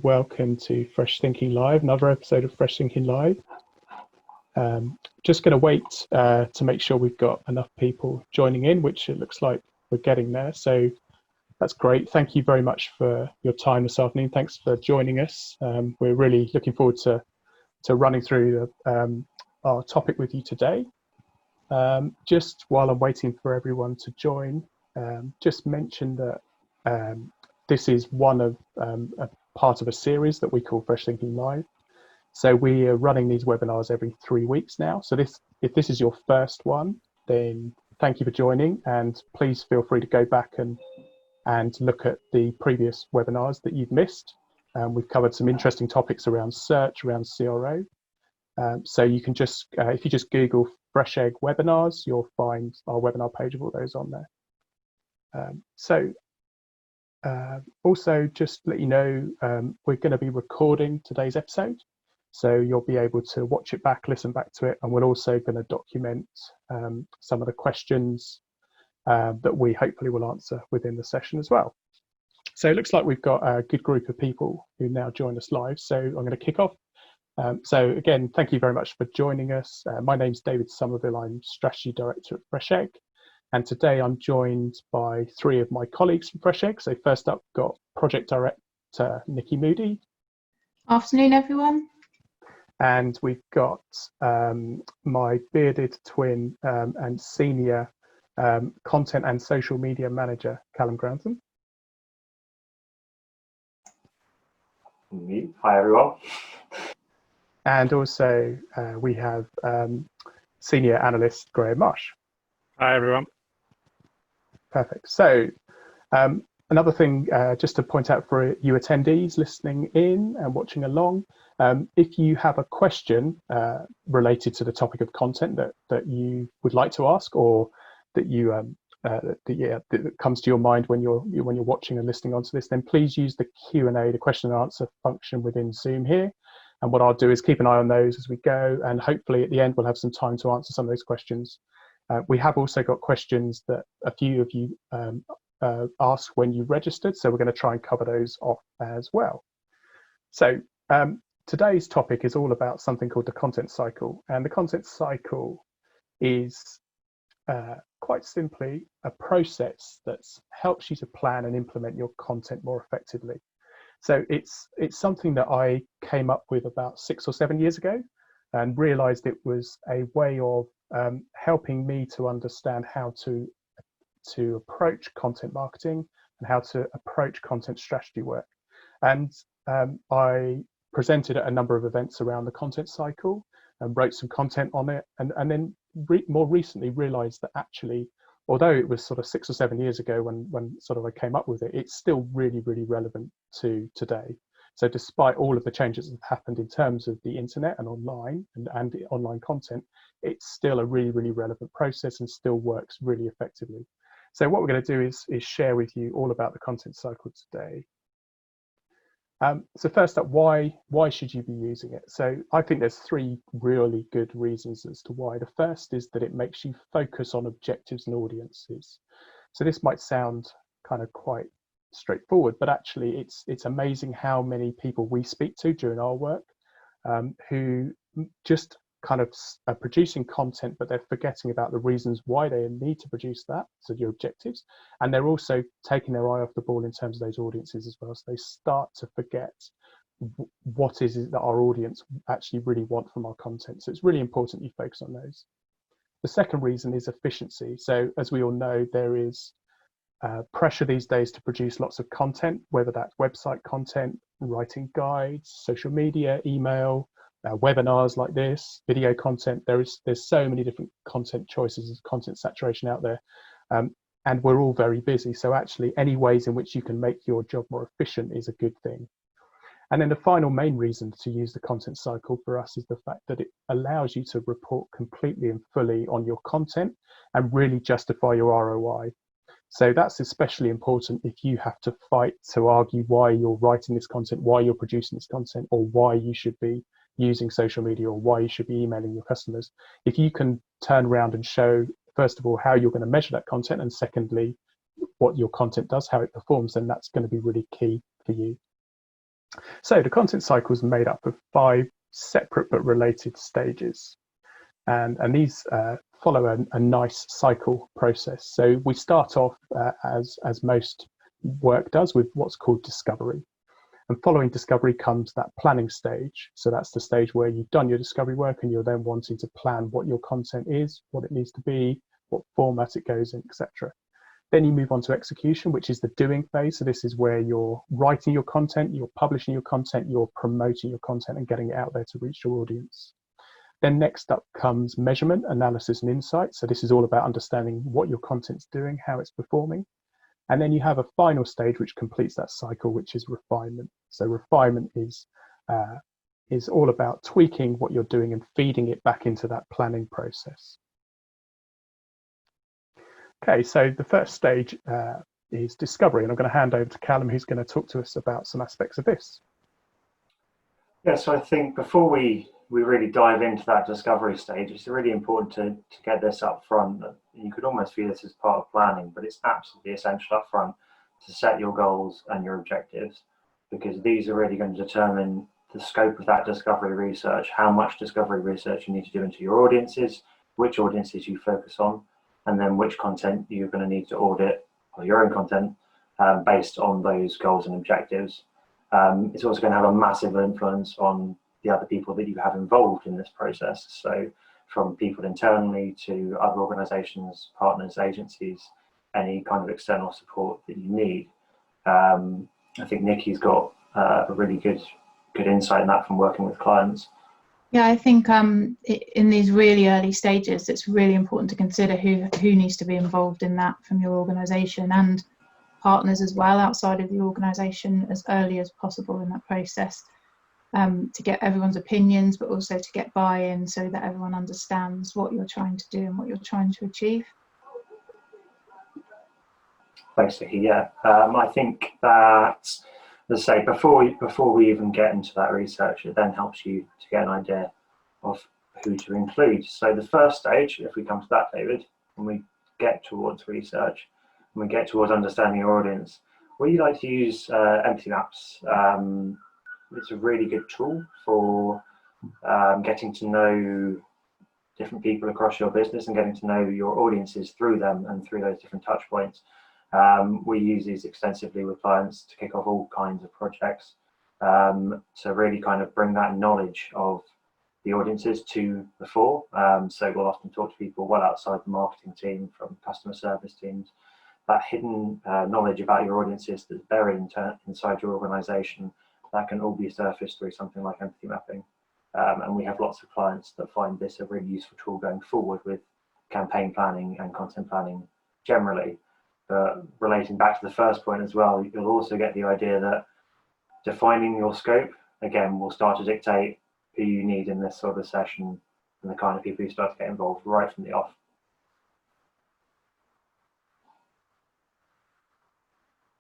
Welcome to Fresh Thinking Live, another episode of Fresh Thinking Live. Just going to wait to make sure we've got enough people joining in, which it looks like we're getting there. So that's great. Thank you very much for your time this afternoon. Thanks for joining us. We're really looking forward to running through our topic with you today. Just while I'm waiting for everyone to join, just mention that this is one of a part of a series that we call Fresh Thinking Live. So we are running these webinars every 3 weeks now. So if this is your first one, then thank you for joining, and please feel free to go back and look at the previous webinars that you've missed. We've covered some interesting topics around search, around CRO. So you can just, if you just Google Fresh Egg webinars, you'll find our webinar page of all those on there. Also, just to let you know, we're going to be recording today's episode, so you'll be able to watch it back, listen back to it, and we're also going to document some of the questions that we hopefully will answer within the session as well. So it looks like we've got a good group of people who now join us live, so I'm going to kick off. So again, thank you very much for joining us. My name's David Somerville. I'm Strategy Director at Fresh Egg. And today I'm joined by 3 of my colleagues from Fresh Egg. So first up, we've got Project Director Nikki Moody. Afternoon, everyone. And we've got my bearded twin and senior content and social media manager, Callum Grantham. Hi, everyone. And also we have senior analyst, Graham Marsh. Hi, everyone. Perfect. So another thing just to point out for you attendees listening in and watching along, if you have a question related to the topic of content that you would like to ask, or that you that comes to your mind when you're watching and listening onto this, then please use the Q&A, the question and answer function within Zoom here. And what I'll do is keep an eye on those as we go, and hopefully at the end we'll have some time to answer some of those questions. We have also got questions that a few of you asked when you registered, so we're going to try and cover those off as well. So today's topic is all about something called the content cycle, and the content cycle is quite simply a process that helps you to plan and implement your content more effectively. So it's something that I came up with about 6 or 7 years ago, and realized it was a way of helping me to understand how to approach content marketing and how to approach content strategy work. And I presented at a number of events around the content cycle and wrote some content on it, and then more recently realized that actually, although it was sort of 6 or 7 years ago when sort of I came up with it, it's still really, really relevant to today. So despite all of the changes that have happened in terms of the internet and online and online content, it's still a really, really relevant process and still works really effectively. So what we're going to do is share with you all about the content cycle today. So first up, why should you be using it? So I think there's 3 really good reasons as to why. The first is that it makes you focus on objectives and audiences. So this might sound kind of quite straightforward, but actually it's amazing how many people we speak to during our work who just kind of are producing content, but they're forgetting about the reasons why they need to produce that, so your objectives, and they're also taking their eye off the ball in terms of those audiences as well. So they start to forget what is it that our audience actually really want from our content. So it's really important you focus on those. The second reason is efficiency. So as we all know, there is pressure these days to produce lots of content, whether that's website content, writing guides, social media, email, webinars like this, video content. There's so many different content choices, content saturation out there, and we're all very busy. So actually any ways in which you can make your job more efficient is a good thing. And then the final main reason to use the content cycle for us is the fact that it allows you to report completely and fully on your content and really justify your ROI. So that's especially important if you have to fight to argue why you're writing this content, why you're producing this content, or why you should be using social media, or why you should be emailing your customers. If you can turn around and show, first of all, how you're going to measure that content, and secondly, what your content does, how it performs, then that's going to be really key for you. So the content cycle is made up of 5 separate but related stages. And these follow a nice cycle process. So we start off, as most work does, with what's called discovery. And following discovery comes that planning stage. So that's the stage where you've done your discovery work and you're then wanting to plan what your content is, what it needs to be, what format it goes in, etc. Then you move on to execution, which is the doing phase. So this is where you're writing your content, you're publishing your content, you're promoting your content and getting it out there to reach your audience. Then next up comes measurement, analysis, and insight. So this is all about understanding what your content's doing, how it's performing. And then you have a final stage which completes that cycle, which is refinement. So refinement is all about tweaking what you're doing and feeding it back into that planning process. Okay, so the first stage is discovery, and I'm going to hand over to Callum, who's going to talk to us about some aspects of this. Yeah, so I think before we really dive into that discovery stage, it's really important to get this up front. You could almost view this as part of planning, but it's absolutely essential up front to set your goals and your objectives, because these are really going to determine the scope of that discovery research, how much discovery research you need to do into your audiences, which audiences you focus on, and then which content you're going to need to audit, or your own content, based on those goals and objectives. It's also going to have a massive influence on the other people that you have involved in this process. So from people internally to other organizations, partners, agencies, any kind of external support that you need. I think Nikki's got a really good insight in that from working with clients. Yeah, I think in these really early stages, it's really important to consider who needs to be involved in that from your organisation, and partners as well outside of the organisation, as early as possible in that process, to get everyone's opinions, but also to get buy-in so that everyone understands what you're trying to do and what you're trying to achieve. Thanks, Nikki. Yeah, I think that, as I say, before we even get into that research, it then helps you to get an idea of who to include. So the first stage, if we come to that, David, when we get towards research, when we get towards understanding your audience, we like to use empathy maps. It's a really good tool for getting to know different people across your business and getting to know your audiences through them and through those different touch points. We use these extensively with clients to kick off all kinds of projects, to really kind of bring that knowledge of the audiences to the fore. So we'll often talk to people well outside the marketing team, from customer service teams, that hidden knowledge about your audiences that's buried inside your organization, that can all be surfaced through something like empathy mapping. And we have lots of clients that find this a really useful tool going forward with campaign planning and content planning generally. But relating back to the first point as well, you'll also get the idea that defining your scope, again, will start to dictate who you need in this sort of session and the kind of people you start to get involved right from the off.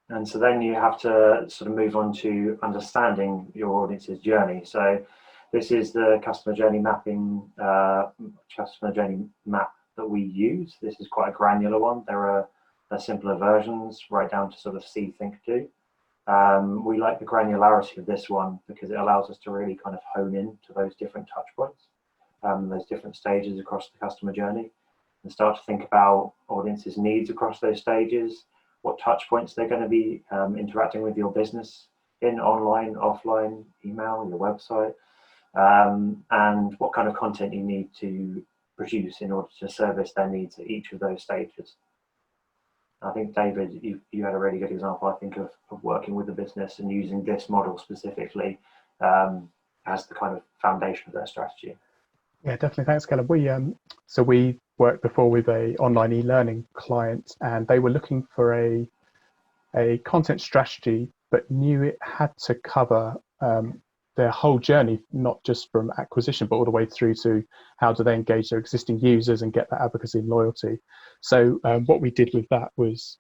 And so then you have to sort of move on to understanding your audience's journey. So this is the customer journey mapping, customer journey map that we use. This is quite a granular one. There are simpler versions right down to sort of see, think, do. We like the granularity of this one because it allows us to really kind of hone in to those different touch points, those different stages across the customer journey, and start to think about audiences' needs across those stages, what touch points they're going to be interacting with your business in, online, offline, email, your website, and what kind of content you need to produce in order to service their needs at each of those stages. I think, David, you had a really good example, I think, of working with the business and using this model specifically as the kind of foundation of their strategy. Yeah, definitely. Thanks, Callum. We worked before with a online e-learning client, and they were looking for a content strategy, but knew it had to cover their whole journey, not just from acquisition, but all the way through to how do they engage their existing users and get that advocacy and loyalty. So what we did with that was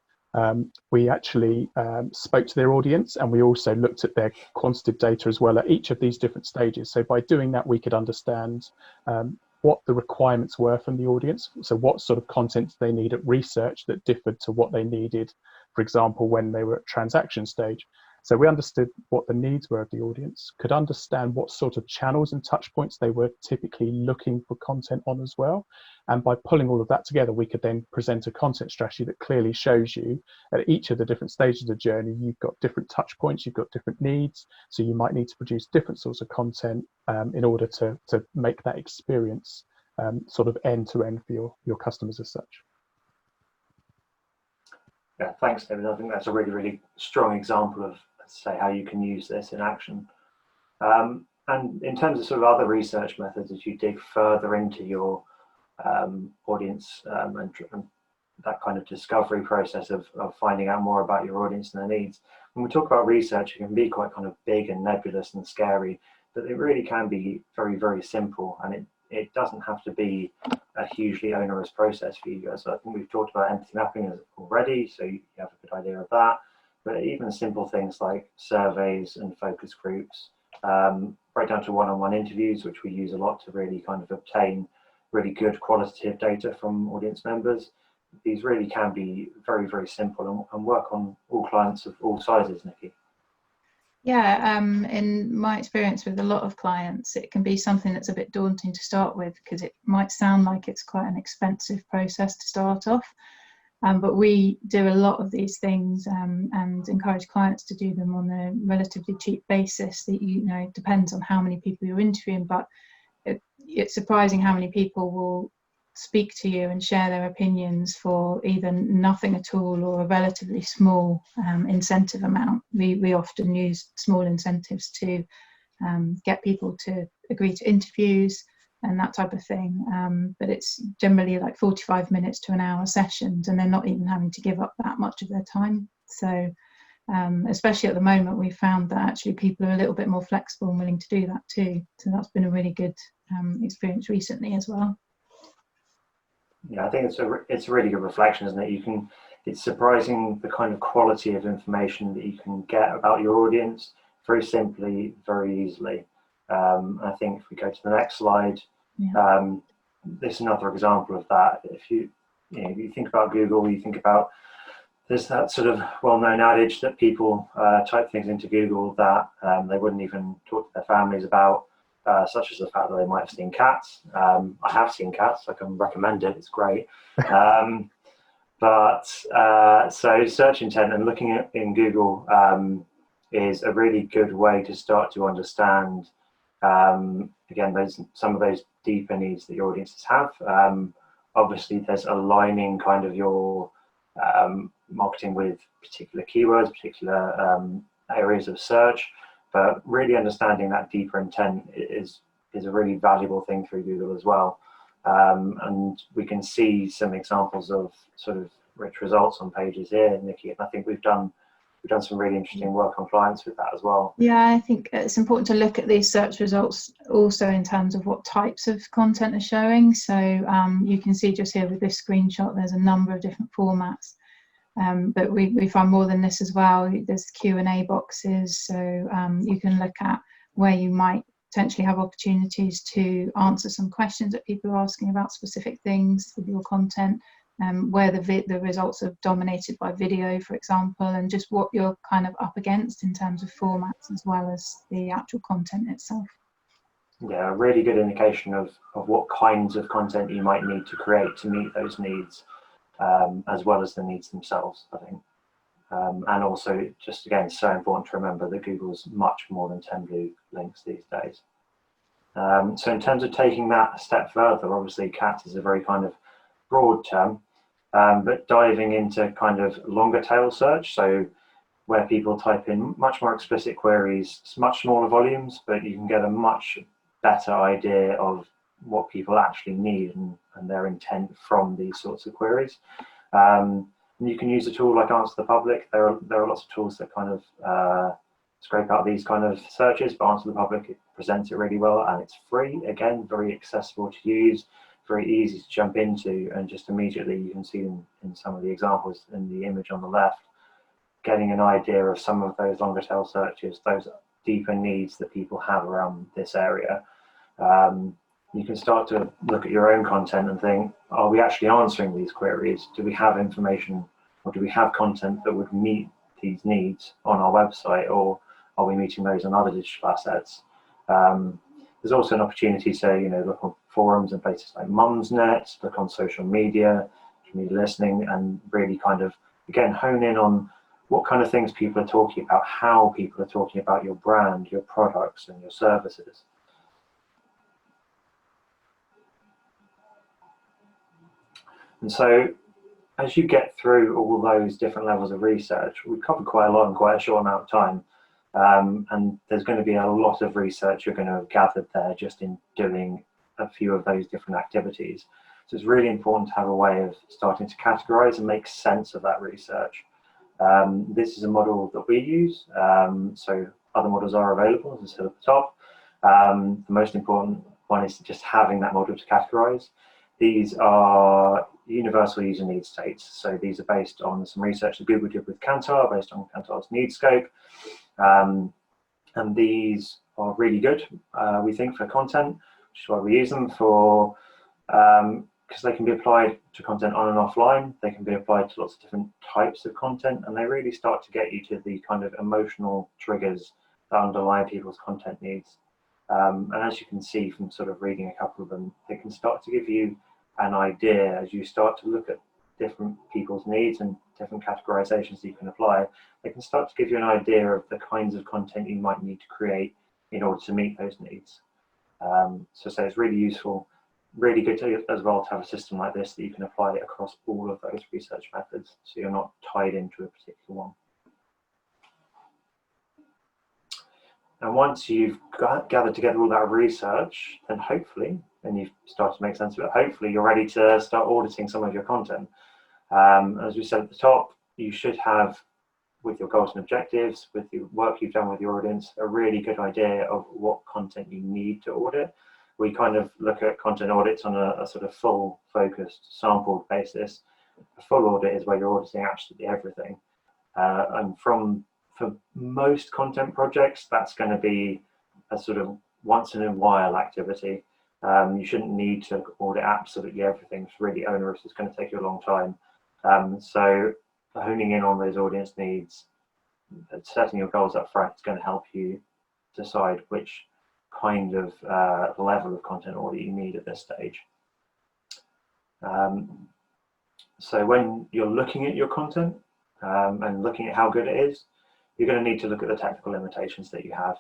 we actually spoke to their audience, and we also looked at their quantitative data as well at each of these different stages. So by doing that, we could understand what the requirements were from the audience. So what sort of content they need at research that differed to what they needed, for example, when they were at transaction stage. So we understood what the needs were of the audience, could understand what sort of channels and touch points they were typically looking for content on as well. And by pulling all of that together, we could then present a content strategy that clearly shows you at each of the different stages of the journey, you've got different touch points, you've got different needs. So you might need to produce different sorts of content in order to make that experience sort of end to end for your customers as such. Yeah, thanks, David. I think that's a really, really strong example of, say, how you can use this in action. And in terms of sort of other research methods, as you dig further into your audience and that kind of discovery process of finding out more about your audience and their needs, when we talk about research, it can be quite kind of big and nebulous and scary, but it really can be very, very simple, and it doesn't have to be a hugely onerous process for you guys. So I think we've talked about empathy mapping already, so you have a good idea of that. But even simple things like surveys and focus groups, right down to one-on-one interviews, which we use a lot to really kind of obtain really good qualitative data from audience members. These really can be very, very simple and work on all clients of all sizes, Nikki. Yeah, in my experience with a lot of clients, it can be something that's a bit daunting to start with, because it might sound like it's quite an expensive process to start off. But we do a lot of these things and encourage clients to do them on a relatively cheap basis. That, you know, depends on how many people you're interviewing, but it's surprising how many people will speak to you and share their opinions for either nothing at all or a relatively small incentive amount. We often use small incentives to get people to agree to interviews and that type of thing, but it's generally like 45 minutes to an hour sessions, and they're not even having to give up that much of their time. So especially at the moment, we found that actually people are a little bit more flexible and willing to do that too. So that's been a really good experience recently as well. Yeah, I think it's a really good reflection, isn't it? It's surprising the kind of quality of information that you can get about your audience very simply, very easily. I think if we go to the next slide, yeah. This is another example of that. If you think about Google, you think about, there's that sort of well-known adage that people type things into Google that they wouldn't even talk to their families about, such as the fact that they might have seen cats. I have seen cats, I can recommend it, it's great. So search intent and looking at in Google is a really good way to start to understand, again, some of those deeper needs that your audiences have. Obviously, there's aligning kind of your marketing with particular keywords, particular areas of search, but really understanding that deeper intent is a really valuable thing through Google as well. And we can see some examples of sort of rich results on pages here, Nikki, and I think we've done some really interesting work on clients with that as well. Yeah, I think it's important to look at these search results also in terms of what types of content are showing. So you can see just here with this screenshot, there's a number of different formats. But we find more than this as well. There's Q&A boxes, so you can look at where you might potentially have opportunities to answer some questions that people are asking about specific things with your content, where the results are dominated by video, for example, and just what you're kind of up against in terms of formats as well as the actual content itself. Yeah, a really good indication of what kinds of content you might need to create to meet those needs, as well as the needs themselves, I think. And also, just again, so important to remember that Google's much more than 10 blue links these days. So in terms of taking that a step further, obviously cats is a very kind of broad term, but diving into kind of longer tail search, so where people type in much more explicit queries, much smaller volumes, but you can get a much better idea of what people actually need and their intent from these sorts of queries. And you can use a tool like Answer the Public. There are lots of tools that kind of scrape out these kind of searches, but Answer the Public, it presents it really well, and it's free. Again, very accessible to use, very easy to jump into, and just immediately you can see in some of the examples in the image on the left, getting an idea of some of those longer tail searches, those deeper needs that people have around this area. you can start to look at your own content and think, are we actually answering these queries? Do we have information, or do we have content that would meet these needs on our website, or are we meeting those on other digital assets? There's also an opportunity to, look on forums and places like Mumsnet, look on social media, community listening, and really kind of, again, hone in on what kind of things people are talking about, how people are talking about your brand, your products, and your services. And so as you get through all those different levels of research, we've covered quite a lot in quite a short amount of time. And there's going to be a lot of research you're going to have gathered there just in doing a few of those different activities. So it's really important to have a way of starting to categorize and make sense of that research. This is a model that we use, so other models are available, as I said at the top. The most important one is just having that model to categorize. These are universal user need states. So these are based on some research that Google did with Kantar, based on Kantar's need scope. And these are really good, we think, for content, which is why we use them for, because they can be applied to content on and offline. They can be applied to lots of different types of content, and they really start to get you to the kind of emotional triggers that underlie people's content needs. And as you can see from sort of reading a couple of them, they can start to give you an idea as you start to look at different people's needs and different categorizations that you can apply. They can start to give you an idea of the kinds of content you might need to create in order to meet those needs. So it's really useful, really good as well to have a system like this that you can apply across all of those research methods, so you're not tied into a particular one. And once you've gathered together all that research, then hopefully, and you've started to make sense of it, hopefully you're ready to start auditing some of your content. As we said at the top, you should have, with your goals and objectives, with the work you've done with your audience, a really good idea of what content you need to audit. We kind of look at content audits on a sort of full focused sampled basis. A full audit is where you're auditing absolutely everything. And for most content projects, that's going to be a sort of once in a while activity. You shouldn't need to audit absolutely everything. It's really onerous. It's going to take you a long time. So honing in on those audience needs, setting your goals up front is going to help you decide which kind of level of content audit you need at this stage. So when you're looking at your content and looking at how good it is, you're going to need to look at the technical limitations that you have.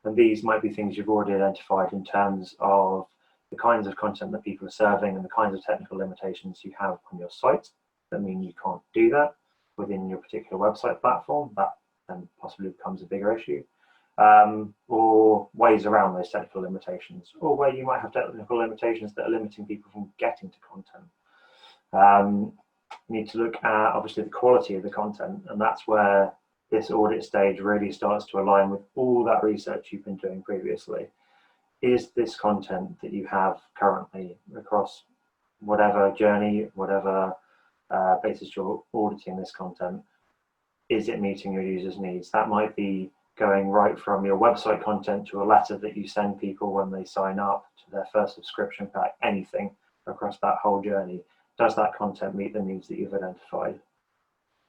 And these might be things you've already identified in terms of the kinds of content that people are serving and the kinds of technical limitations you have on your site that mean you can't do that within your particular website platform. That then possibly becomes a bigger issue. Or ways around those technical limitations, or where you might have technical limitations that are limiting people from getting to content. You need to look at, obviously, the quality of the content, and that's where this audit stage really starts to align with all that research you've been doing previously. Is this content that you have currently across whatever journey, whatever basis you're auditing this content, is it meeting your users' needs? That might be going right from your website content to a letter that you send people when they sign up to their first subscription pack, anything across that whole journey. Does that content meet the needs that you've identified?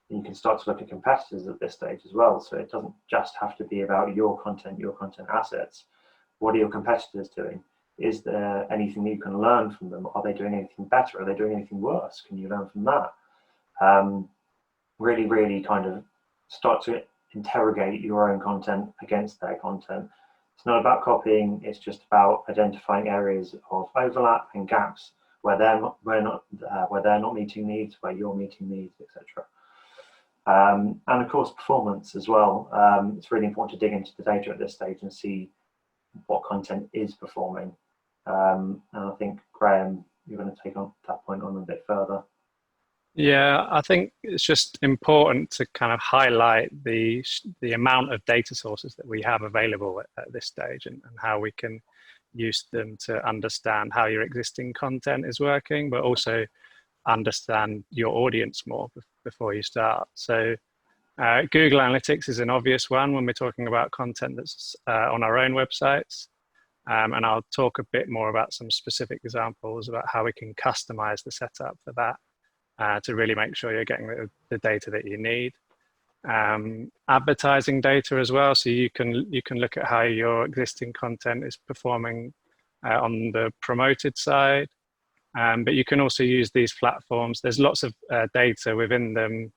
And you can start to look at competitors at this stage as well. So it doesn't just have to be about your content assets. What are your competitors doing? Is there anything you can learn from them? Are they doing anything better? Are they doing anything worse? Can you learn from that? Really kind of start to interrogate your own content against their content. It's not about copying, it's just about identifying areas of overlap and gaps where they're not meeting needs, where you're meeting needs, etc. And of course, performance as well. It's really important to dig into the data at this stage and see what content is performing. And I think, Graham, you're going to take on that point on a bit further. Yeah, I think it's just important to kind of highlight the amount of data sources that we have available at this stage, and how we can use them to understand how your existing content is working, but also understand your audience more before you start. So Google Analytics is an obvious one when we're talking about content that's on our own websites. And I'll talk a bit more about some specific examples about how we can customize the setup for that to really make sure you're getting the data that you need. Advertising data as well, so you can look at how your existing content is performing on the promoted side, but you can also use these platforms. There's lots of data within them,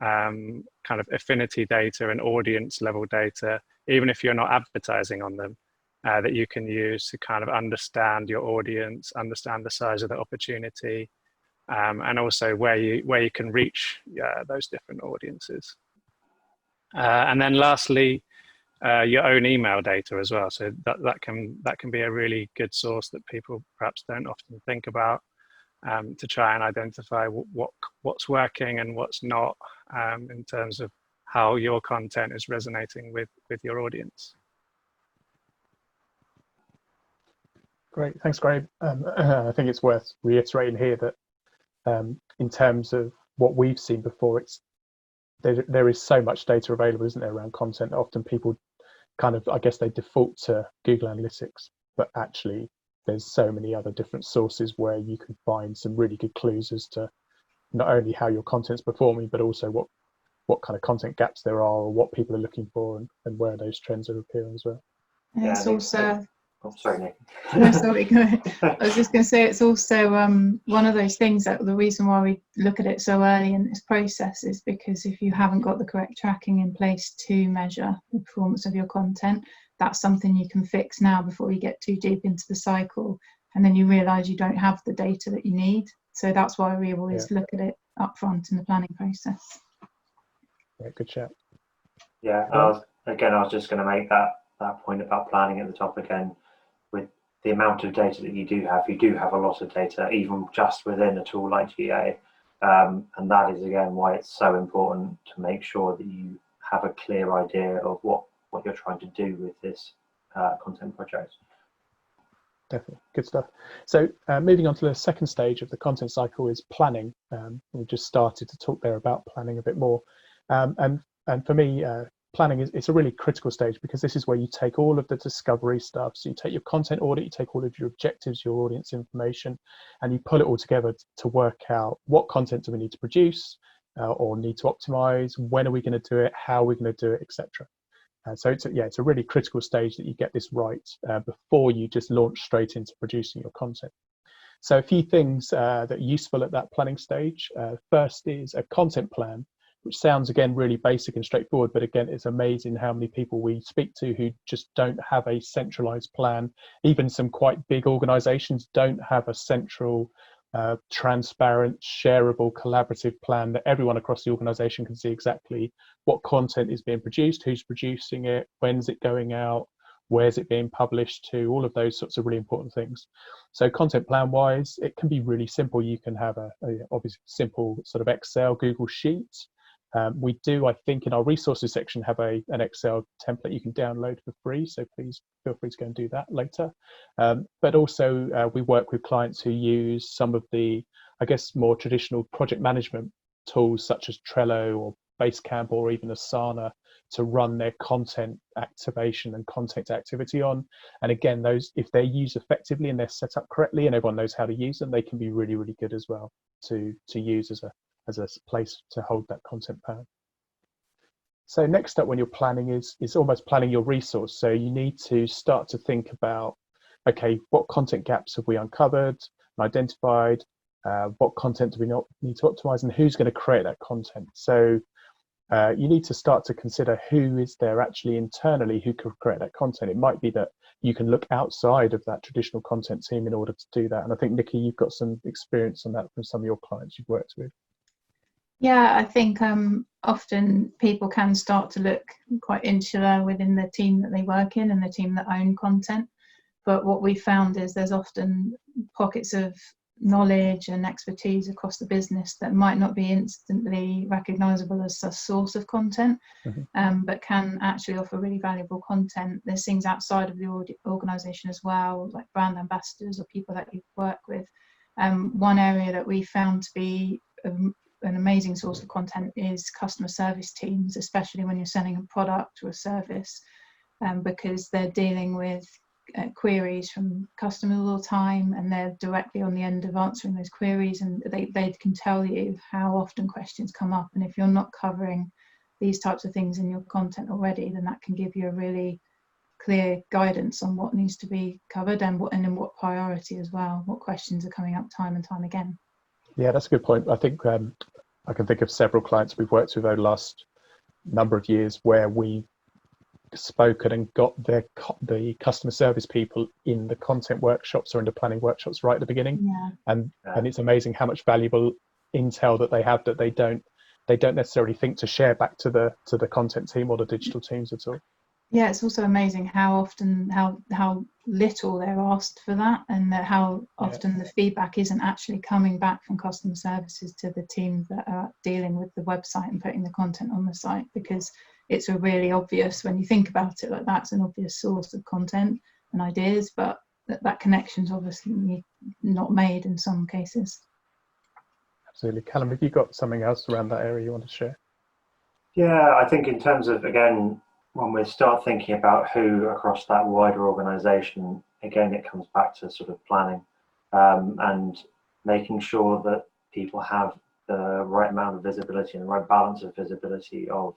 kind of affinity data and audience level data, even if you're not advertising on them, that you can use to kind of understand your audience, understand the size of the opportunity, and also where you can reach those different audiences. And then lastly, your own email data as well. So that can be a really good source that people perhaps don't often think about, to try and identify what's working and what's not, in terms of how your content is resonating with your audience. Great, thanks, Graham. I think it's worth reiterating here that in terms of what we've seen before, there is so much data available, isn't there, around content. Often people kind of, I guess, they default to Google Analytics, but actually there's so many other different sources where you can find some really good clues as to not only how your content's performing, but also what kind of content gaps there are, or what people are looking for, and where those trends are appearing as well. And it's also, oh, sorry, Nick. no, sorry, go ahead. I was just going to say, it's also one of those things that the reason why we look at it so early in this process is because if you haven't got the correct tracking in place to measure the performance of your content, that's something you can fix now before you get too deep into the cycle, and then you realise you don't have the data that you need. So that's why we always look at it up front in the planning process. Yeah, good shout. Yeah, I was just going to make that point about planning at the top again. With the amount of data that you do have a lot of data, even just within a tool like GA, and that is again why it's so important to make sure that you have a clear idea of what you're trying to do with this content project. Definitely, good stuff. So moving on to the second stage of the content cycle is planning. We just started to talk there about planning a bit more, and for me, planning it's a really critical stage, because this is where you take all of the discovery stuff. So you take your content audit, you take all of your objectives, your audience information, and you pull it all together to work out what content do we need to produce or need to optimize, when are we going to do it, how are we going to do it, etc. So it's a really critical stage that you get this right before you just launch straight into producing your content. So a few things that are useful at that planning stage. First is a content plan, which sounds again really basic and straightforward, but again, it's amazing how many people we speak to who just don't have a centralized plan. Even some quite big organizations don't have a central, transparent, shareable, collaborative plan that everyone across the organization can see exactly what content is being produced, who's producing it, when's it going out, where's it being published to, all of those sorts of really important things. So content plan wise, it can be really simple. You can have a obviously simple sort of Excel, Google Sheet. We do, I think, in our resources section have an Excel template you can download for free, so please feel free to go and do that later. But also we work with clients who use some of the, I guess, more traditional project management tools such as Trello or Basecamp or even Asana to run their content activation and content activity on. And again, those, if they're used effectively and they're set up correctly and everyone knows how to use them, they can be really, really good as well to use as a place to hold that content plan. So next up when you're planning is almost planning your resource. So you need to start to think about, okay, what content gaps have we uncovered and identified? What content do we not need to optimize, and who's going to create that content? So you need to start to consider who is there actually internally who could create that content. It might be that you can look outside of that traditional content team in order to do that. And I think, Nikki, you've got some experience on that from some of your clients you've worked with. Yeah, I think often people can start to look quite insular within the team that they work in and the team that own content. But what we found is there's often pockets of knowledge and expertise across the business that might not be instantly recognizable as a source of content, but can actually offer really valuable content. There's things outside of the organization as well, like brand ambassadors or people that you work with. One area that we found to be an amazing source of content is customer service teams, especially when you're selling a product or a service, because they're dealing with queries from customers all the time, and they're directly on the end of answering those queries, and they can tell you how often questions come up. And if you're not covering these types of things in your content already, then that can give you a really clear guidance on what needs to be covered, and in what priority as well, what questions are coming up time and time again. Yeah, that's a good point. I think I can think of several clients we've worked with over the last number of years where we spoken and got the customer service people in the content workshops or in the planning workshops right at the beginning. And it's amazing how much valuable intel that they have that they don't necessarily think to share back to the content team or the digital teams at all. Yeah, it's also amazing how often how little they're asked for that, and that how often the feedback isn't actually coming back from customer services to the team that are dealing with the website and putting the content on the site, because it's a really obvious, when you think about it like that, it's an obvious source of content and ideas, but that connection's obviously not made in some cases. Absolutely. Callum, have you got something else around that area you want to share? Yeah, I think in terms of, again, when we start thinking about who across that wider organisation, again, it comes back to sort of planning and making sure that people have the right amount of visibility and the right balance of visibility of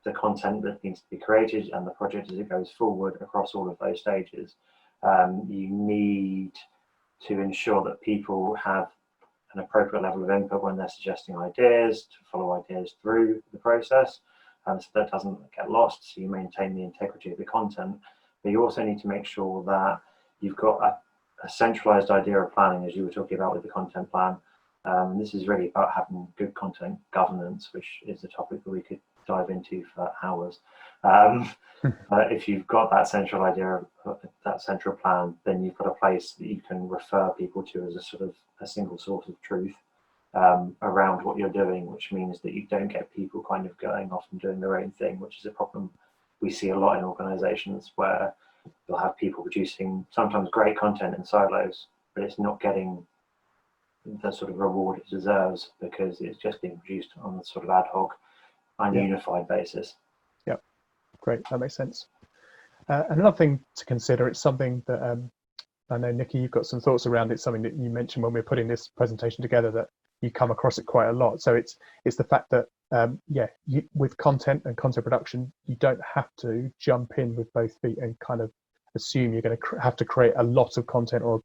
the content that needs to be created and the project as it goes forward across all of those stages. You need to ensure that people have an appropriate level of input when they're suggesting ideas, to follow ideas through the process, so that doesn't get lost, so you maintain the integrity of the content. But you also need to make sure that you've got a centralized idea of planning, as you were talking about with the content plan. This is really about having good content governance, which is a topic that we could dive into for hours. But if you've got that central idea of that central plan, then you've got a place that you can refer people to as a sort of a single source of truth around what you're doing, which means that you don't get people kind of going off and doing their own thing, which is a problem we see a lot in organizations, where you'll have people producing sometimes great content in silos, but it's not getting the sort of reward it deserves because it's just being produced on a sort of ad hoc, ununified basis. Yeah, great, that makes sense. Another thing to consider, it's something that I know, Nikki, you've got some thoughts around it, something that you mentioned when we were putting this presentation together, that you come across it quite a lot. So it's the fact that with content and content production, you don't have to jump in with both feet and kind of assume you're going to have to create a lot of content or a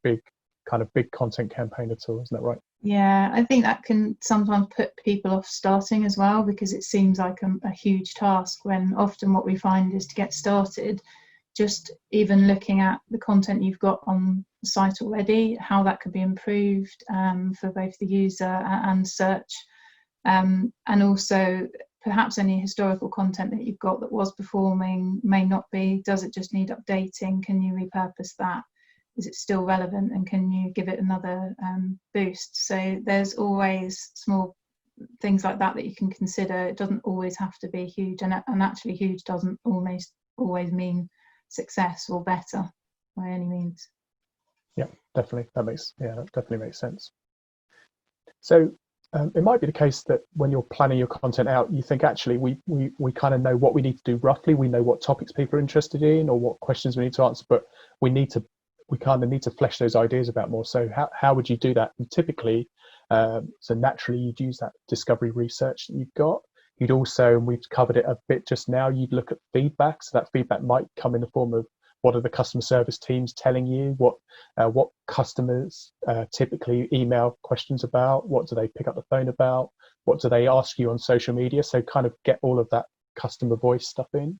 big content campaign at all. Isn't that right? Yeah, I think that can sometimes put people off starting as well, because it seems like a huge task, when often what we find is to get started, just even looking at the content you've got on the site already, how that could be improved for both the user and search, and also perhaps any historical content that you've got that was performing may not be. Does it just need updating? Can you repurpose that? Is it still relevant, and can you give it another boost? So there's always small things like that you can consider. It doesn't always have to be huge, and actually huge doesn't always mean success or better by any means. Yeah, definitely. That definitely makes sense. So it might be the case that when you're planning your content out, you think actually we kind of know what we need to do roughly. We know what topics people are interested in or what questions we need to answer, but we kind of need to flesh those ideas about more. So how would you do that? And typically, so naturally you'd use that discovery research that you've got. You'd also, and we've covered it a bit just now, you'd look at feedback. So that feedback might come in the form of, what are the customer service teams telling you? What customers typically email questions about? What do they pick up the phone about? What do they ask you on social media? So kind of get all of that customer voice stuff in.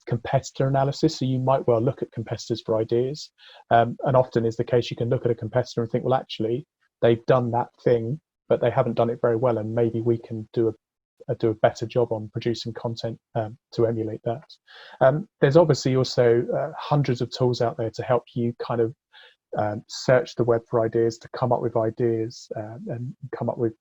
Competitor analysis, so you might well look at competitors for ideas, and often is the case you can look at a competitor and think, well, actually they've done that thing but they haven't done it very well, and maybe we can do a better job on producing content to emulate that. There's obviously also hundreds of tools out there to help you kind of search the web for ideas, to come up with ideas and come up with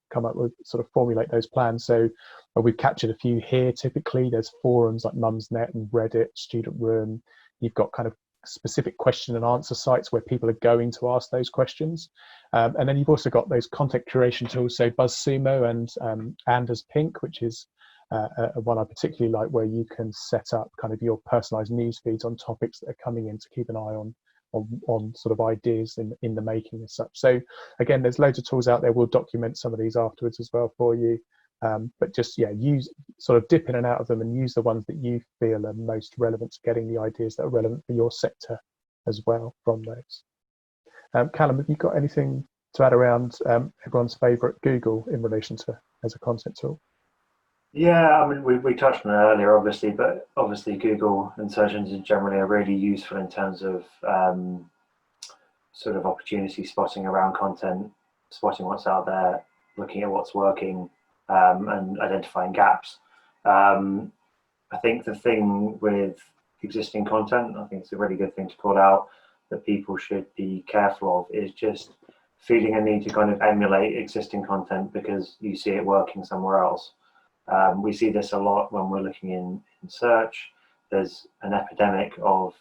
sort of formulate those plans. So we've captured a few here. Typically there's forums like Mumsnet and Reddit, Student Room. You've got kind of specific question and answer sites where people are going to ask those questions, and then you've also got those content curation tools, so BuzzSumo and Anders Pink, which is one I particularly like, where you can set up kind of your personalized news feeds on topics that are coming in to keep an eye on sort of ideas in the making as such. So again, there's loads of tools out there. We'll document some of these afterwards as well for you. But just, yeah, sort of dip in and out of them and use the ones that you feel are most relevant to getting the ideas that are relevant for your sector as well from those. Callum, have you got anything to add around everyone's favourite Google in relation to as a content tool? Yeah, I mean, we touched on it earlier, obviously, but obviously Google and search engines generally are really useful in terms of sort of opportunity spotting around content, spotting what's out there, looking at what's working, and identifying gaps. I think the thing with existing content, I think it's a really good thing to call out, that people should be careful of, is just feeling a need to kind of emulate existing content because you see it working somewhere else. We see this a lot when we're looking in search. There's an epidemic of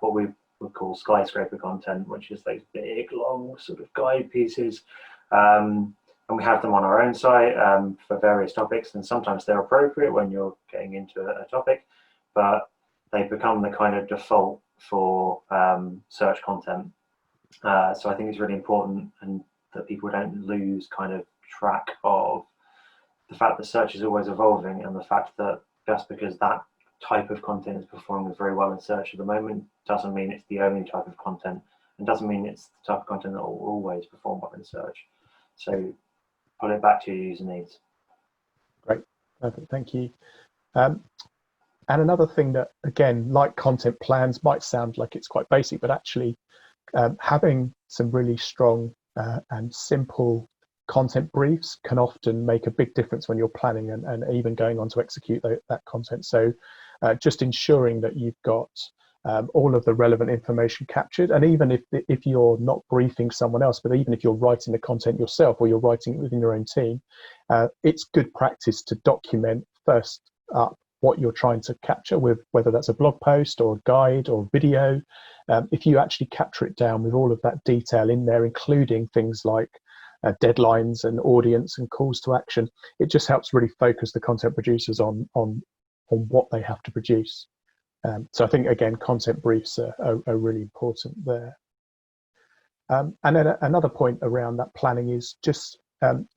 what we would call skyscraper content, which is those big, long sort of guide pieces. And we have them on our own site for various topics, and sometimes they're appropriate when you're getting into a topic, but they become the kind of default for search content. So I think it's really important and that people don't lose kind of track of the fact that search is always evolving, and the fact that just because that type of content is performing very well in search at the moment doesn't mean it's the only type of content, and doesn't mean it's the type of content that will always perform well in search. So pull it back to your user needs. Great, perfect, thank you. And another thing that, again, like content plans, might sound like it's quite basic, but actually having some really strong and simple content briefs can often make a big difference when you're planning and even going on to execute that content. So just ensuring that you've got all of the relevant information captured, and even if you're not briefing someone else, but even if you're writing the content yourself or you're writing it within your own team, it's good practice to document first up what you're trying to capture, with whether that's a blog post or a guide or video. If you actually capture it down with all of that detail in there, including things like deadlines and audience and calls to action, it just helps really focus the content producers on what they have to produce. So I think, again, content briefs are really important there. And then another point around that planning is just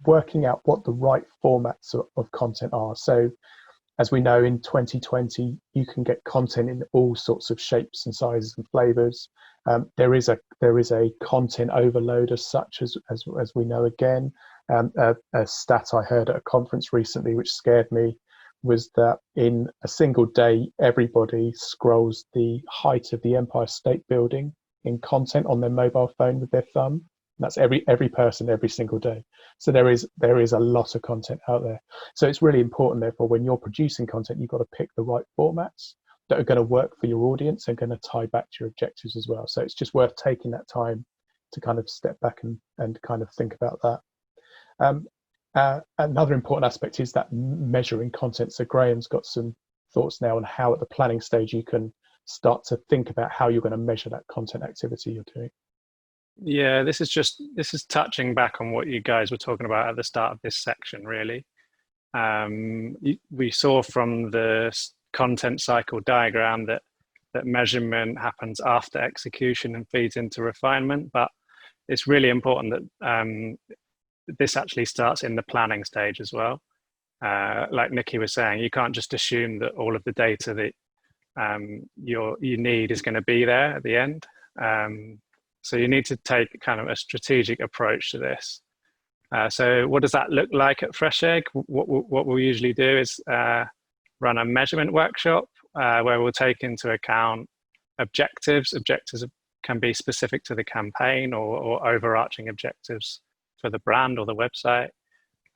working out what the right formats of content are. So as we know, in 2020, you can get content in all sorts of shapes and sizes and flavors. There is a content overload as such, as we know. Again, a stat I heard at a conference recently, which scared me, was that in a single day, everybody scrolls the height of the Empire State Building in content on their mobile phone with their thumb. That's every person every single day. So there is a lot of content out there. So it's really important, therefore, when you're producing content, you've got to pick the right formats that are going to work for your audience and going to tie back to your objectives as well. So it's just worth taking that time to kind of step back and kind of think about that. Another important aspect is that measuring content. So Graham's got some thoughts now on how at the planning stage you can start to think about how you're going to measure that content activity you're doing. Yeah, this is touching back on what you guys were talking about at the start of this section, really. We saw from the content cycle diagram that measurement happens after execution and feeds into refinement, but it's really important that this actually starts in the planning stage as well. Like Nikki was saying, you can't just assume that all of the data that you need is going to be there at the end. So you need to take kind of a strategic approach to this. So what does that look like at Fresh Egg? What we'll usually do is run a measurement workshop where we'll take into account objectives. Objectives can be specific to the campaign or overarching objectives for the brand or the website,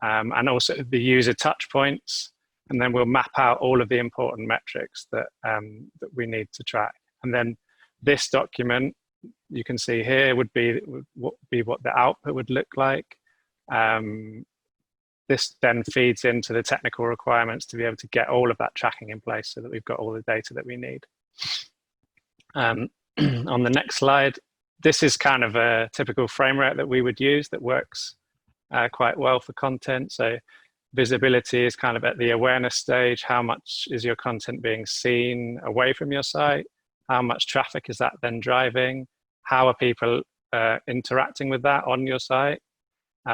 and also the user touch points. And then we'll map out all of the important metrics that we need to track. And then this document, you can see here, would be what the output would look like. This then feeds into the technical requirements to be able to get all of that tracking in place so that we've got all the data that we need. On the next slide, this is kind of a typical framework that we would use that works quite well for content. So Visibility is kind of at the awareness stage. How much is your content being seen away from your site? How much traffic is that then driving? How are people interacting with that on your site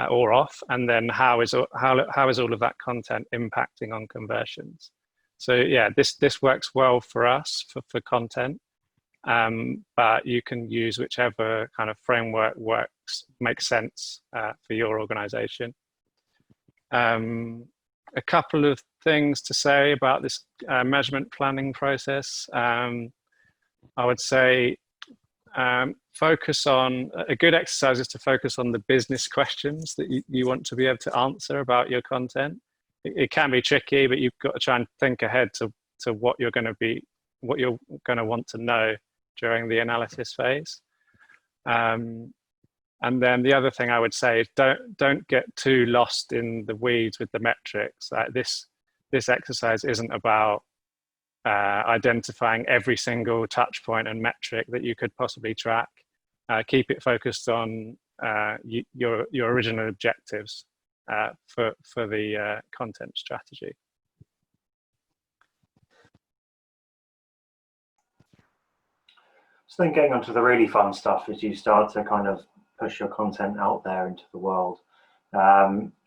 or off? And then how is all of that content impacting on conversions? So yeah, this works well for us for content, but you can use whichever kind of framework makes sense for your organization. A couple of things to say about this measurement planning process. I would say focus on, a good exercise is to focus on the business questions that you want to be able to answer about your content. It can be tricky, but you've got to try and think ahead to what you're going to want to know during the analysis phase. And then the other thing I would say is don't get too lost in the weeds with the metrics. Like this exercise isn't about identifying every single touch point and metric that you could possibly track. Keep it focused on your original objectives for the content strategy. So then getting onto the really fun stuff as you start to kind of push your content out there into the world.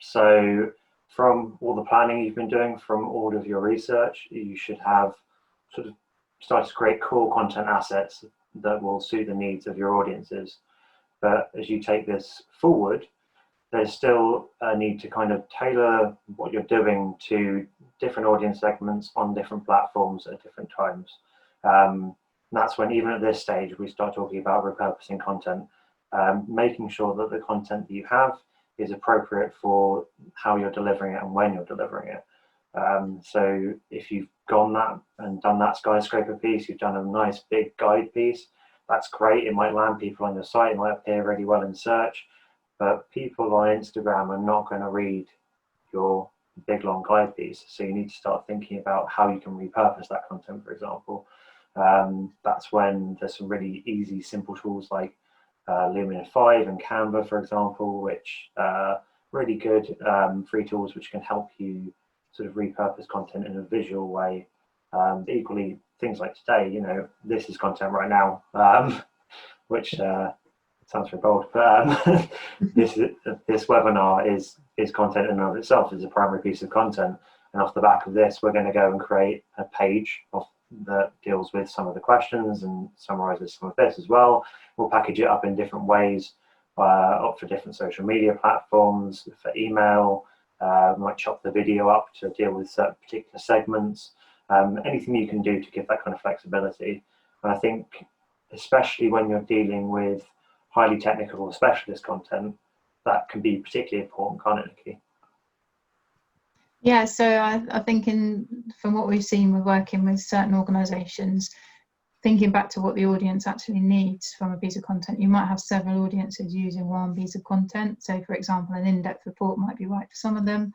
So from all the planning you've been doing, from all of your research, you should have sort of started to create core content assets that will suit the needs of your audiences. But as you take this forward, there's still a need to kind of tailor what you're doing to different audience segments on different platforms at different times. And that's when, even at this stage, we start talking about repurposing content, making sure that the content that you have is appropriate for how you're delivering it and when you're delivering it. So if you've gone that and done that skyscraper piece, you've done a nice big guide piece, that's great. It might land people on your site, it might appear really well in search, but people on Instagram are not going to read your big long guide piece. So you need to start thinking about how you can repurpose that content, for example. That's when there's some really easy, simple tools like Lumen 5 and Canva, for example, which really good free tools which can help you sort of repurpose content in a visual way. Equally, things like today, you know, this is content right now, which sounds very bold, but this webinar is content in and of itself, is a primary piece of content. And off the back of this, we're going to go and create a page that deals with some of the questions and summarizes some of this as well. We'll package it up in different ways, up for different social media platforms, for email. Might chop the video up to deal with certain particular segments. Anything you can do to give that kind of flexibility. And I think, especially when you're dealing with highly technical or specialist content, that can be particularly important, can't it, Nikki? Yeah, so I think from what we've seen with working with certain organisations, thinking back to what the audience actually needs from a piece of content, you might have several audiences using one piece of content. So, for example, an in-depth report might be right for some of them,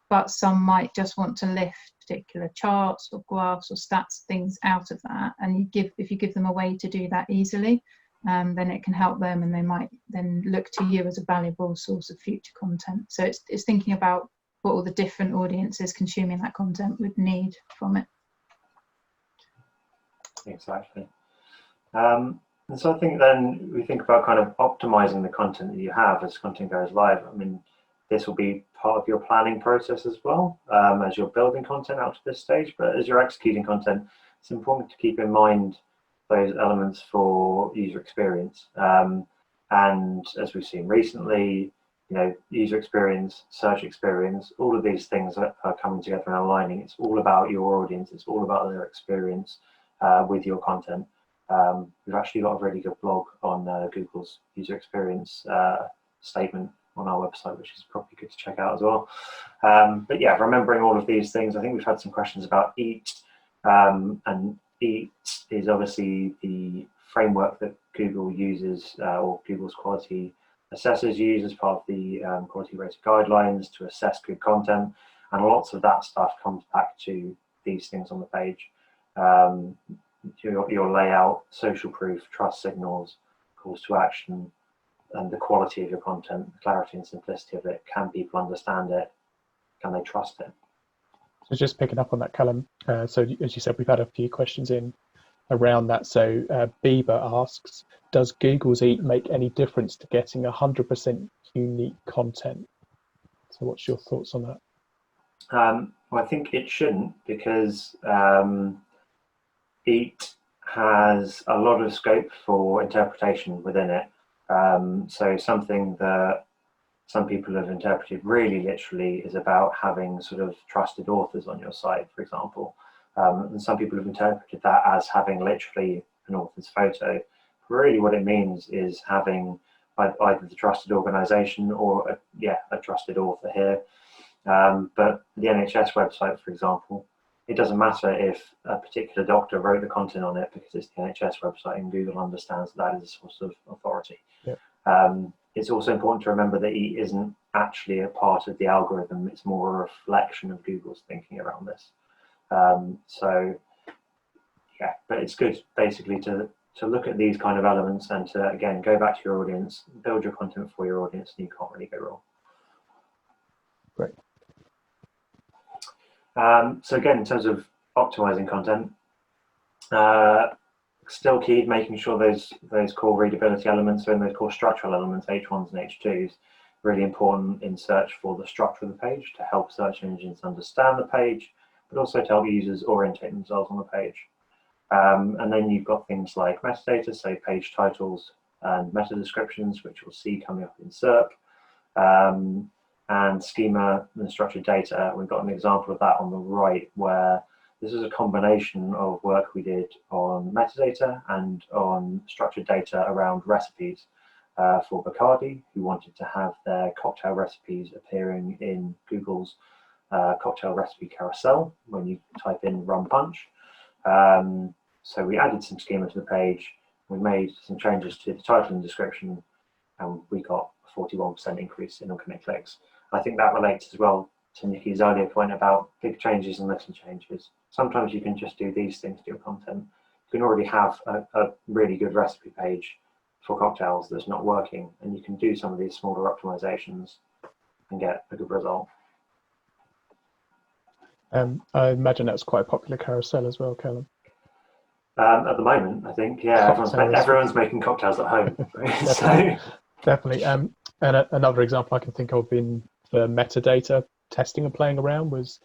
but some might just want to lift particular charts or graphs or stats, things out of that. And if you give them a way to do that easily, then it can help them, and they might then look to you as a valuable source of future content. So it's thinking about what all the different audiences consuming that content would need from it. Exactly. And so I think then we think about kind of optimizing the content that you have as content goes live. I mean, this will be part of your planning process as well, as you're building content out to this stage, but as you're executing content, it's important to keep in mind those elements for user experience. And as we've seen recently, you know, user experience, search experience, all of these things are coming together and aligning. It's all about your audience. It's all about their experience with your content. We've actually got a really good blog on Google's user experience statement on our website, which is probably good to check out as well. But yeah, remembering all of these things, I think we've had some questions about EAT. And EAT is obviously the framework that Google uses, or Google's quality assessors use as part of the quality rating guidelines to assess good content. And lots of that stuff comes back to these things on the page. Your layout, social proof, trust signals, calls to action, and the quality of your content, the clarity and simplicity of it. Can people understand it? can they trust it? So just picking up on that, Callum. So as you said, we've had a few questions in around that. So Bieber asks, does Google's EAT make any difference to getting 100% unique content? So what's your thoughts on that? Well, I think it shouldn't, because EAT has a lot of scope for interpretation within it. So something that some people have interpreted really literally is about having sort of trusted authors on your site, for example. And some people have interpreted that as having literally an author's photo. Really what it means is having either the trusted organisation or a trusted author here. But the NHS website, for example, it doesn't matter if a particular doctor wrote the content on it, because it's the NHS website and Google understands that is a source of authority. Yeah. It's also important to remember that EAT isn't actually a part of the algorithm. It's more a reflection of Google's thinking around this. So yeah, but it's good basically to look at these kind of elements and to, again, go back to your audience, build your content for your audience, and you can't really go wrong. Great. So again, in terms of optimizing content, still key making sure those core readability elements are in those core structural elements, H1s and H2s, really important in search for the structure of the page to help search engines understand the page, but also to help users orientate themselves on the page. And then you've got things like metadata, so page titles and meta descriptions, which you'll see coming up in SERP, and schema and structured data. We've got an example of that on the right, where this is a combination of work we did on metadata and on structured data around recipes for Bacardi, who wanted to have their cocktail recipes appearing in Google's cocktail recipe carousel when you type in rum punch. So we added some schema to the page, we made some changes to the title and description, and we got a 41% increase in organic clicks. I think that relates as well to Nikki's earlier point about big changes and little changes. Sometimes you can just do these things to your content. You can already have a really good recipe page for cocktails that's not working, and you can do some of these smaller optimizations and get a good result. I imagine that's quite a popular carousel as well, Callum. At the moment, I think, yeah, everyone's making cocktails at home. Definitely. And another example I can think of for metadata testing and playing around was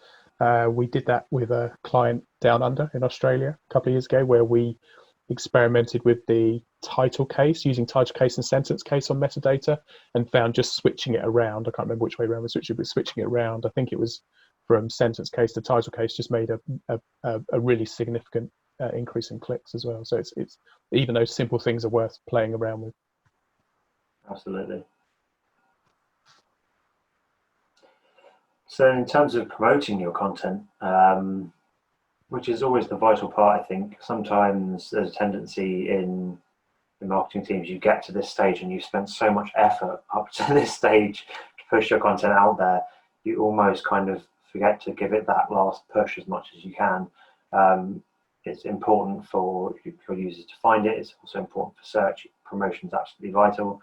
we did that with a client down under in Australia a couple of years ago, where we experimented with the title case, using title case and sentence case on metadata, and found just switching it around. I can't remember which way around we switched it, but switching it around, I think it was from sentence case to title case, just made a really significant increase in clicks as well. So it's even those simple things are worth playing around with. Absolutely. So in terms of promoting your content, which is always the vital part, I think, sometimes there's a tendency in the marketing teams, you get to this stage and you've spent so much effort up to this stage to push your content out there, you almost kind of forget to give it that last push as much as you can. It's important for your users to find it. It's also important for search. Promotion is absolutely vital.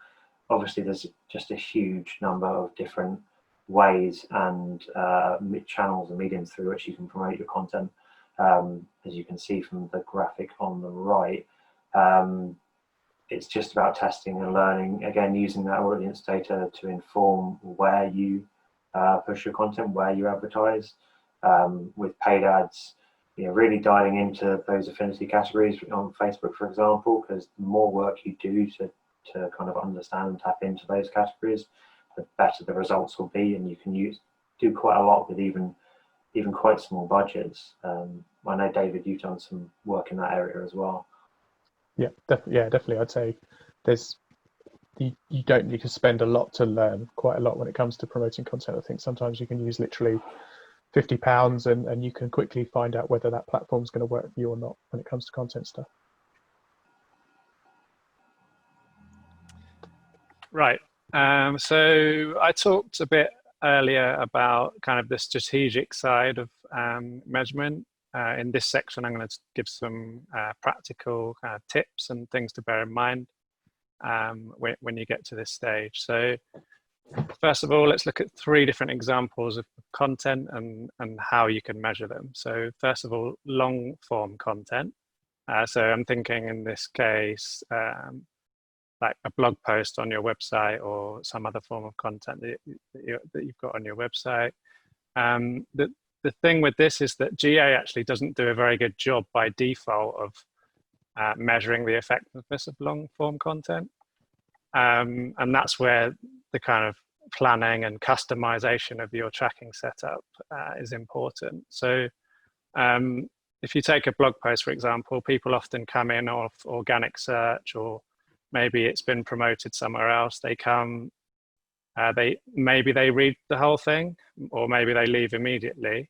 Obviously, there's just a huge number of different ways and channels and mediums through which you can promote your content. As you can see from the graphic on the right, it's just about testing and learning, again, using that audience data to inform where you push your content, where you advertise. With paid ads, really dialing into those affinity categories on Facebook, for example, because the more work you do to kind of understand and tap into those categories, the better the results will be, and you can do quite a lot with even quite small budgets. I know, David, you've done some work in that area as well. Yeah, definitely. I'd say you don't need to spend a lot to learn quite a lot when it comes to promoting content. I think sometimes you can use literally £50 and you can quickly find out whether that platform's going to work for you or not when it comes to content stuff. Right. So I talked a bit earlier about kind of the strategic side of measurement. In this section, I'm going to give some practical tips and things to bear in mind when you get to this stage. So first of all, let's look at 3 different examples of content and how you can measure them. So first of all, long form content. So I'm thinking in this case, like a blog post on your website or some other form of content that you've got on your website. The thing with this is that GA actually doesn't do a very good job by default of measuring the effectiveness of long form content. And that's where the kind of planning and customization of your tracking setup is important. So if you take a blog post, for example, people often come in off organic search, or maybe it's been promoted somewhere else. They come, maybe they read the whole thing, or maybe they leave immediately,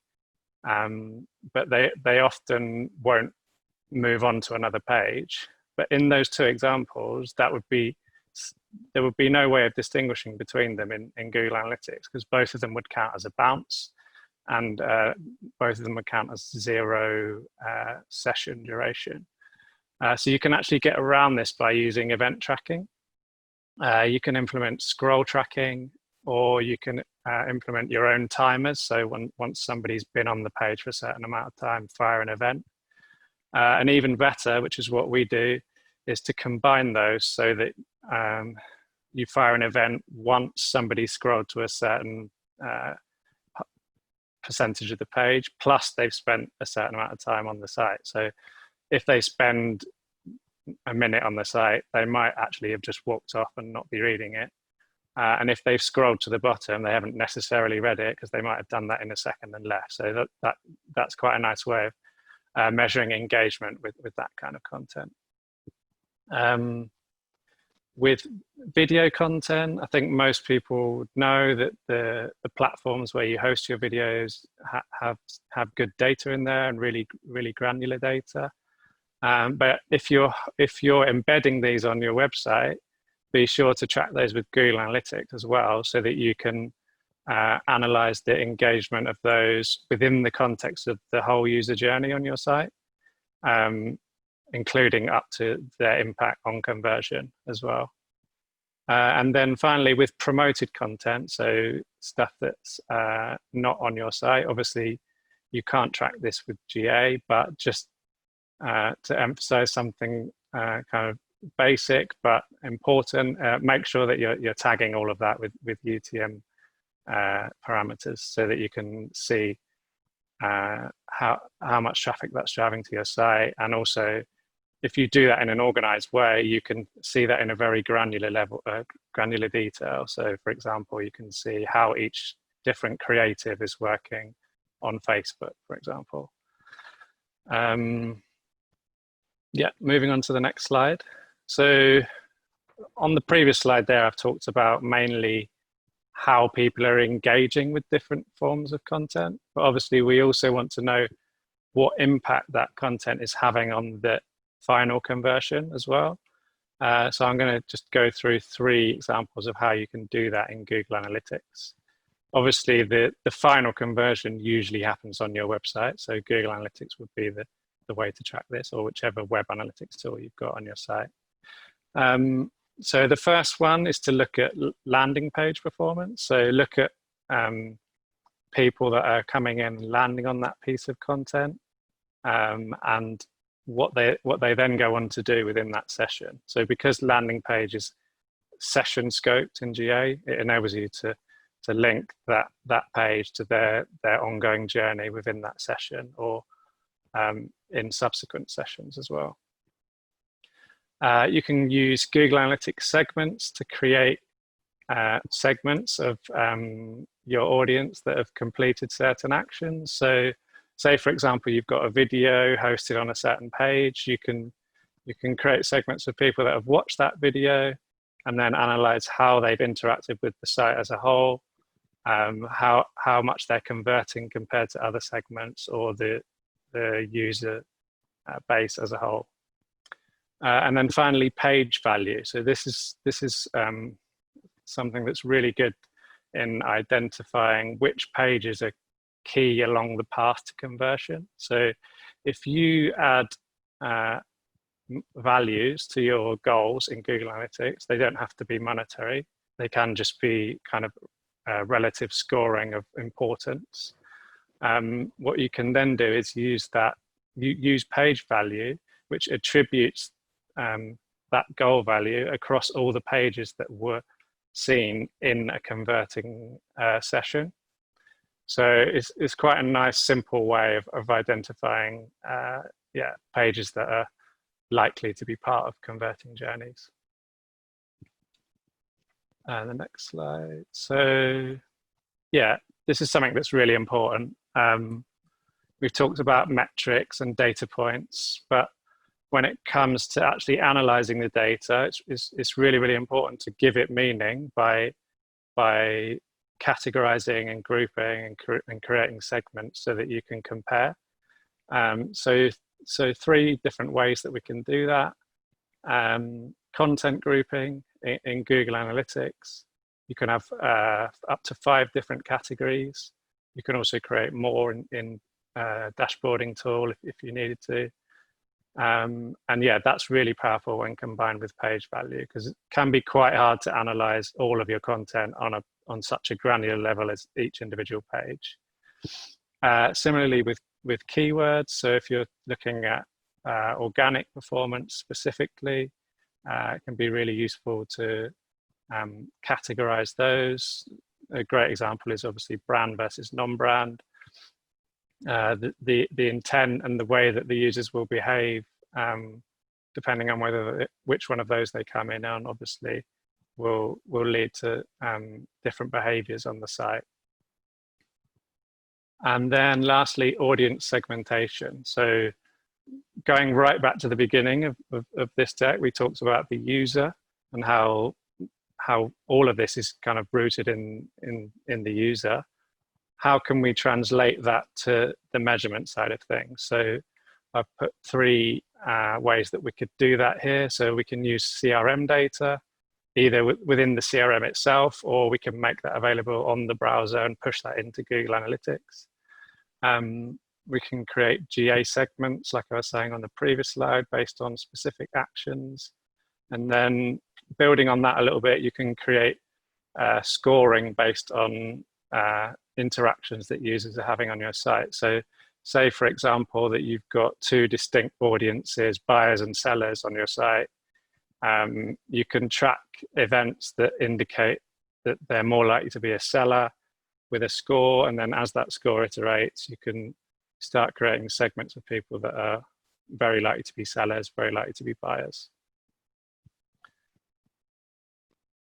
but they often won't move on to another page. But in those 2 examples, there would be no way of distinguishing between them in Google Analytics, because both of them would count as a bounce, and both of them would count as 0 session duration. So you can actually get around this by using event tracking. You can implement scroll tracking, or you can implement your own timers. So once somebody's been on the page for a certain amount of time, fire an event. And even better, which is what we do, is to combine those so that you fire an event once somebody scrolled to a certain percentage of the page, plus they've spent a certain amount of time on the site. So if they spend a minute on the site, they might actually have just walked off and not be reading it. And if they've scrolled to the bottom, they haven't necessarily read it, because they might have done that in a second and left. So that's quite a nice way of measuring engagement with that kind of content. With video content, I think most people know that the platforms where you host your videos have good data in there, and really granular data. But if you're embedding these on your website, be sure to track those with Google Analytics as well, so that you can analyze the engagement of those within the context of the whole user journey on your site, including up to their impact on conversion as well. And then finally, with promoted content, so stuff that's not on your site, obviously you can't track this with GA, but just to emphasize something kind of basic but important, make sure that you're tagging all of that with UTM parameters, so that you can see how much traffic that's driving to your site. And also, if you do that in an organized way, you can see that in a very granular level, granular detail. So for example, you can see how each different creative is working on Facebook, for example. Yeah, moving on to the next slide. So on the previous slide there, I've talked about mainly how people are engaging with different forms of content. But obviously, we also want to know what impact that content is having on the final conversion as well. So I'm going to just go through 3 examples of how you can do that in Google Analytics. Obviously, the final conversion usually happens on your website. So Google Analytics would be the way to track this, or whichever web analytics tool you've got on your site. So the first one is to look at landing page performance. So look at people that are coming in and landing on that piece of content, and what they then go on to do within that session. So because landing page is session scoped in GA, it enables you to link that page to their ongoing journey within that session, or in subsequent sessions as well. You can use Google Analytics segments to create segments of your audience that have completed certain actions. So say, for example, you've got a video hosted on a certain page, you can create segments of people that have watched that video, and then analyze how they've interacted with the site as a whole, how much they're converting compared to other segments or the user base as a whole. And then finally, page value. So this is something that's really good in identifying which pages are key along the path to conversion. So if you add values to your goals in Google Analytics, they don't have to be monetary. they can just be kind of relative scoring of importance. What you can then do is use page value, which attributes that goal value across all the pages that were seen in a converting session. So it's quite a nice, simple way of identifying pages that are likely to be part of converting journeys. And the next slide. So yeah, this is something that's really important. We've talked about metrics and data points, but when it comes to actually analyzing the data, it's really, really important to give it meaning by categorizing and grouping and creating segments so that you can compare. So 3 different ways that we can do that. Content grouping in Google Analytics. You can have up to 5 different categories. You can also create more in dashboarding tool if you needed to. And yeah, that's really powerful when combined with page value, because it can be quite hard to analyze all of your content on such a granular level as each individual page. Similarly with keywords, so if you're looking at organic performance specifically, it can be really useful to categorize those. A great example is obviously brand versus non-brand. The intent and the way that the users will behave, depending on which one of those they come in on, obviously will lead to different behaviors on the site. And then lastly, audience segmentation. So going right back to the beginning of this deck, we talked about the user and how all of this is kind of rooted in the user. How can we translate that to the measurement side of things? So I've put 3 ways that we could do that here. So we can use CRM data, either within the CRM itself, or we can make that available on the browser and push that into Google Analytics. We can create GA segments, like I was saying on the previous slide, based on specific actions. And then building on that a little bit, you can create scoring based on interactions that users are having on your site. So say, for example, that you've got 2 distinct audiences, buyers and sellers on your site. You can track events that indicate that they're more likely to be a seller with a score, and then as that score iterates, you can start creating segments of people that are very likely to be sellers, very likely to be buyers.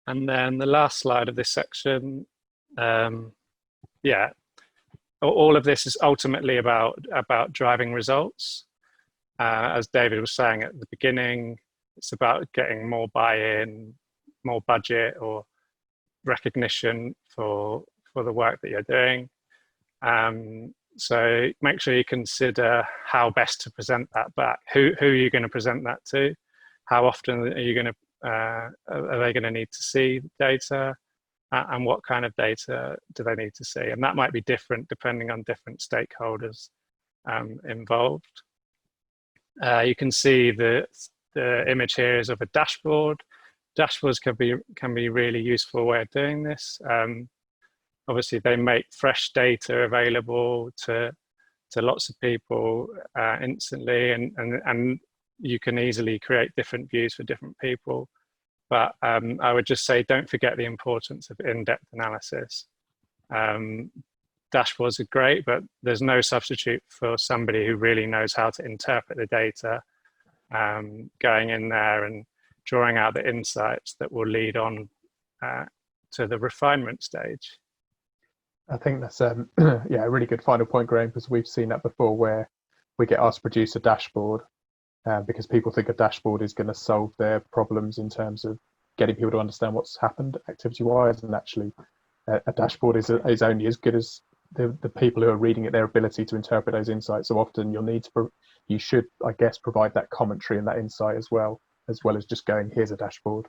And then the last slide of this section, yeah, all of this is ultimately about driving results. As David was saying at the beginning, it's about getting more buy-in, more budget or recognition for the work that you're doing. So make sure you consider how best to present that back. Who are you going to present that to? How often are you going to are they going to need to see data? And what kind of data do they need to see? And that might be different depending on different stakeholders involved. You can see the image here is of a dashboard. Dashboards can be really useful way of doing this. Obviously, they make fresh data available to lots of people instantly, and you can easily create different views for different people. But I would just say, don't forget the importance of in-depth analysis. Dashboards are great, but there's no substitute for somebody who really knows how to interpret the data, going in there and drawing out the insights that will lead on to the refinement stage. I think that's yeah, a really good final point, Graham, because we've seen that before where we get asked to produce a dashboard because people think a dashboard is going to solve their problems in terms of getting people to understand what's happened activity-wise, and actually a dashboard is only as good as the people who are reading it, their ability to interpret those insights. So often you should, I guess, provide that commentary and that insight as well as just going, here's a dashboard.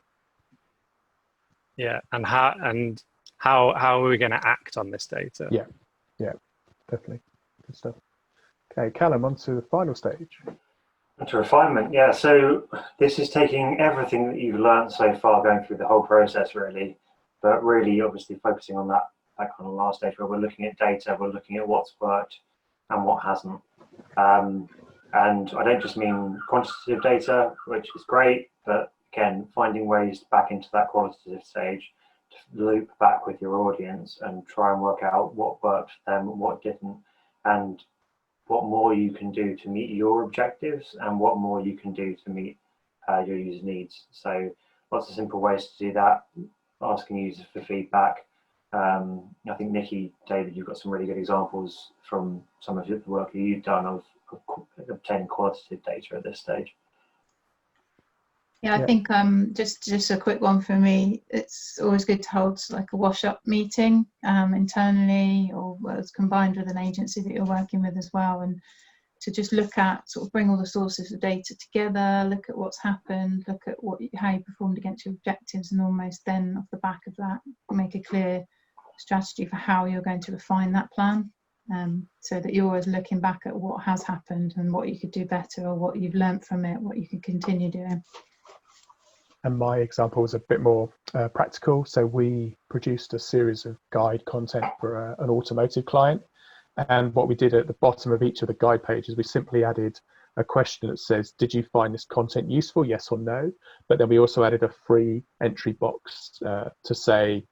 Yeah, and how are we going to act on this data? Yeah, definitely. Good stuff. Okay, Callum, on to the final stage. To refinement, yeah. So this is taking everything that you've learned so far, going through the whole process really, but really obviously focusing on that kind of last stage where we're looking at data, we're looking at what's worked and what hasn't. And I don't just mean quantitative data, which is great, but again, finding ways back into that qualitative stage to loop back with your audience and try and work out what worked for them and what didn't, and what more you can do to meet your objectives and what more you can do to meet your user needs. So lots of simple ways to do that, asking users for feedback. I think Nikki, David, you've got some really good examples from some of the work that you've done of obtaining qualitative data at this stage. Yeah, I think just a quick one for me. It's always good to hold like a wash-up meeting internally, or it's combined with an agency that you're working with as well, and to just look at, sort of bring all the sources of data together, look at what's happened, look at how you performed against your objectives, and almost then off the back of that make a clear strategy for how you're going to refine that plan, so that you're always looking back at what has happened and what you could do better, or what you've learnt from it, what you can continue doing. And my example was a bit more practical. So we produced a series of guide content for an automotive client. And what we did at the bottom of each of the guide pages, we simply added a question that says, did you find this content useful, yes or no? But then we also added a free entry box to say,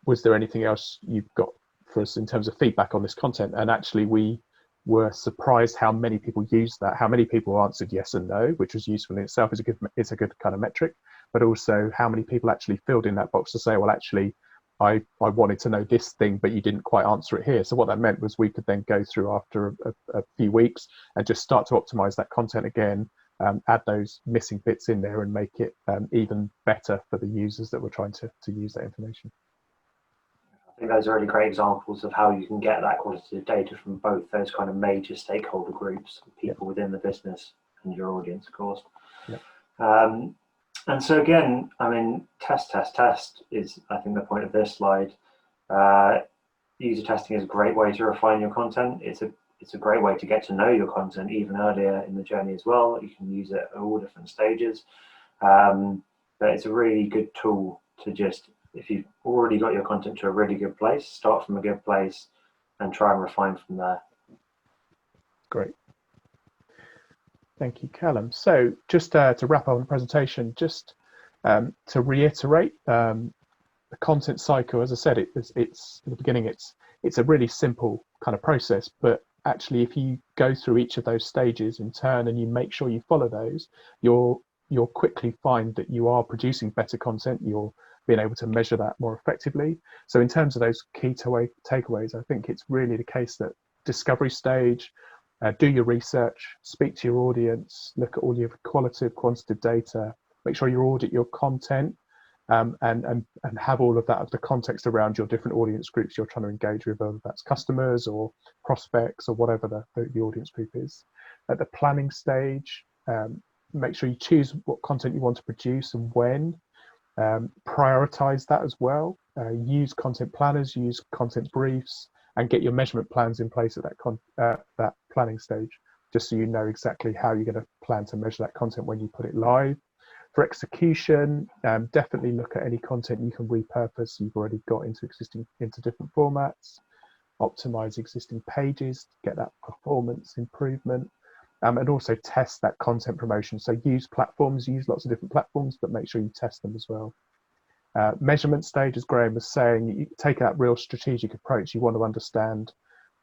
was there anything else you've got for us in terms of feedback on this content? And actually we were surprised how many people used that, how many people answered yes and no, which was useful in itself. It's a good kind of metric, but also how many people actually filled in that box to say, well, actually, I wanted to know this thing, but you didn't quite answer it here. So what that meant was we could then go through after a few weeks and just start to optimize that content again, add those missing bits in there and make it even better for the users that were trying to use that information. I think those are really great examples of how you can get that qualitative data from both those kind of major stakeholder groups, people within the business and your audience, of course. And so again, I mean, test is, I think, the point of this slide. User testing is a great way to refine your content. It's a great way to get to know your content even earlier in the journey as well. You can use it at all different stages. But it's a really good tool to just, if you've already got your content to a really good place, start from a good place and try and refine from there. Great. Thank you, Callum. So just to wrap up the presentation, just to reiterate, the content cycle, as I said, it's at the beginning, it's a really simple kind of process, but actually if you go through each of those stages in turn and you make sure you follow those, you'll quickly find that you are producing better content, you're being able to measure that more effectively. So in terms of those key takeaways, I think it's really the case that discovery stage, do your research, speak to your audience, look at all your qualitative, quantitative data, make sure you audit your content, and have all of that, the context around your different audience groups you're trying to engage with, whether that's customers or prospects or whatever the audience group is. At the planning stage, make sure you choose what content you want to produce and when. Prioritize that as well. Use content planners, use content briefs, and get your measurement plans in place at that planning stage, just so you know exactly how you're going to plan to measure that content when you put it live. For execution, definitely look at any content you can repurpose you've already got into different formats. Optimize existing pages to get that performance improvement, and also test that content promotion. So use lots of different platforms, but make sure you test them as well. Measurement stage, as Graham was saying, you take that real strategic approach. You want to understand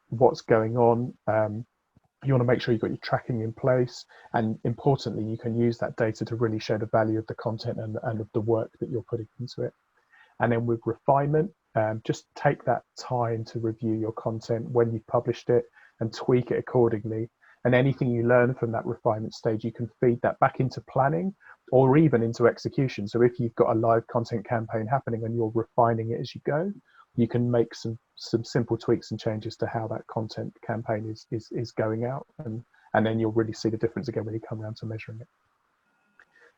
what's going on. You want to make sure you've got your tracking in place, and importantly, you can use that data to really show the value of the content and of the work that you're putting into it. And then with refinement, just take that time to review your content when you've published it and tweak it accordingly. And anything you learn from that refinement stage, you can feed that back into planning or even into execution. So if you've got a live content campaign happening and you're refining it as you go, you can make some simple tweaks and changes to how that content campaign is going out. And then you'll really see the difference again when you come around to measuring it.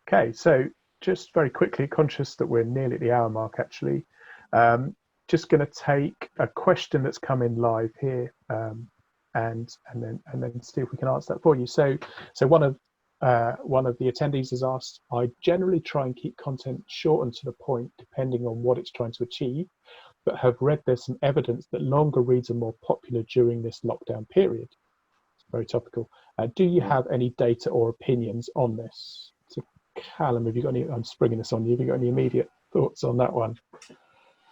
Okay, so just very quickly, conscious that we're nearly at the hour mark actually, just going to take a question that's come in live here. And then see if we can answer that for you. So one of one of the attendees has asked, I generally try and keep content short and to the point, depending on what it's trying to achieve, but have read there's some evidence that longer reads are more popular during this lockdown period. It's very topical. Do you have any data or opinions on this? So Callum, have you got any, I'm springing this on you, have you got any immediate thoughts on that one?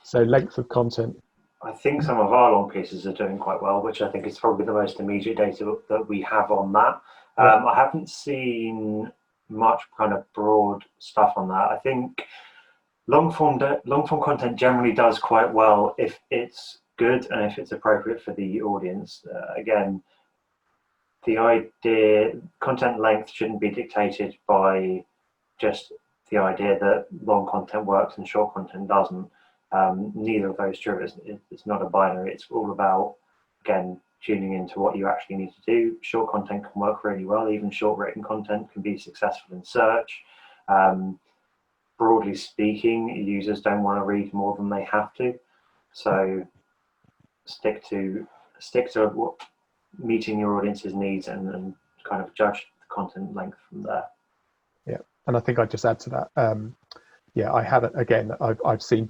So length of content. I think some of our long pieces are doing quite well, which I think is probably the most immediate data that we have on that. I haven't seen much kind of broad stuff on that. I think long form content generally does quite well if it's good and if it's appropriate for the audience. Again, the idea, content length shouldn't be dictated by just the idea that long content works and short content doesn't. Neither of those true. It's not a binary. It's all about, again, tuning into what you actually need to do. Short content can work really well. Even short written content can be successful in search. Broadly speaking, users don't want to read more than they have to. So stick to what meeting your audience's needs and kind of judge the content length from there. Yeah, and I think I'd just add to that. Yeah, I haven't, again, I've seen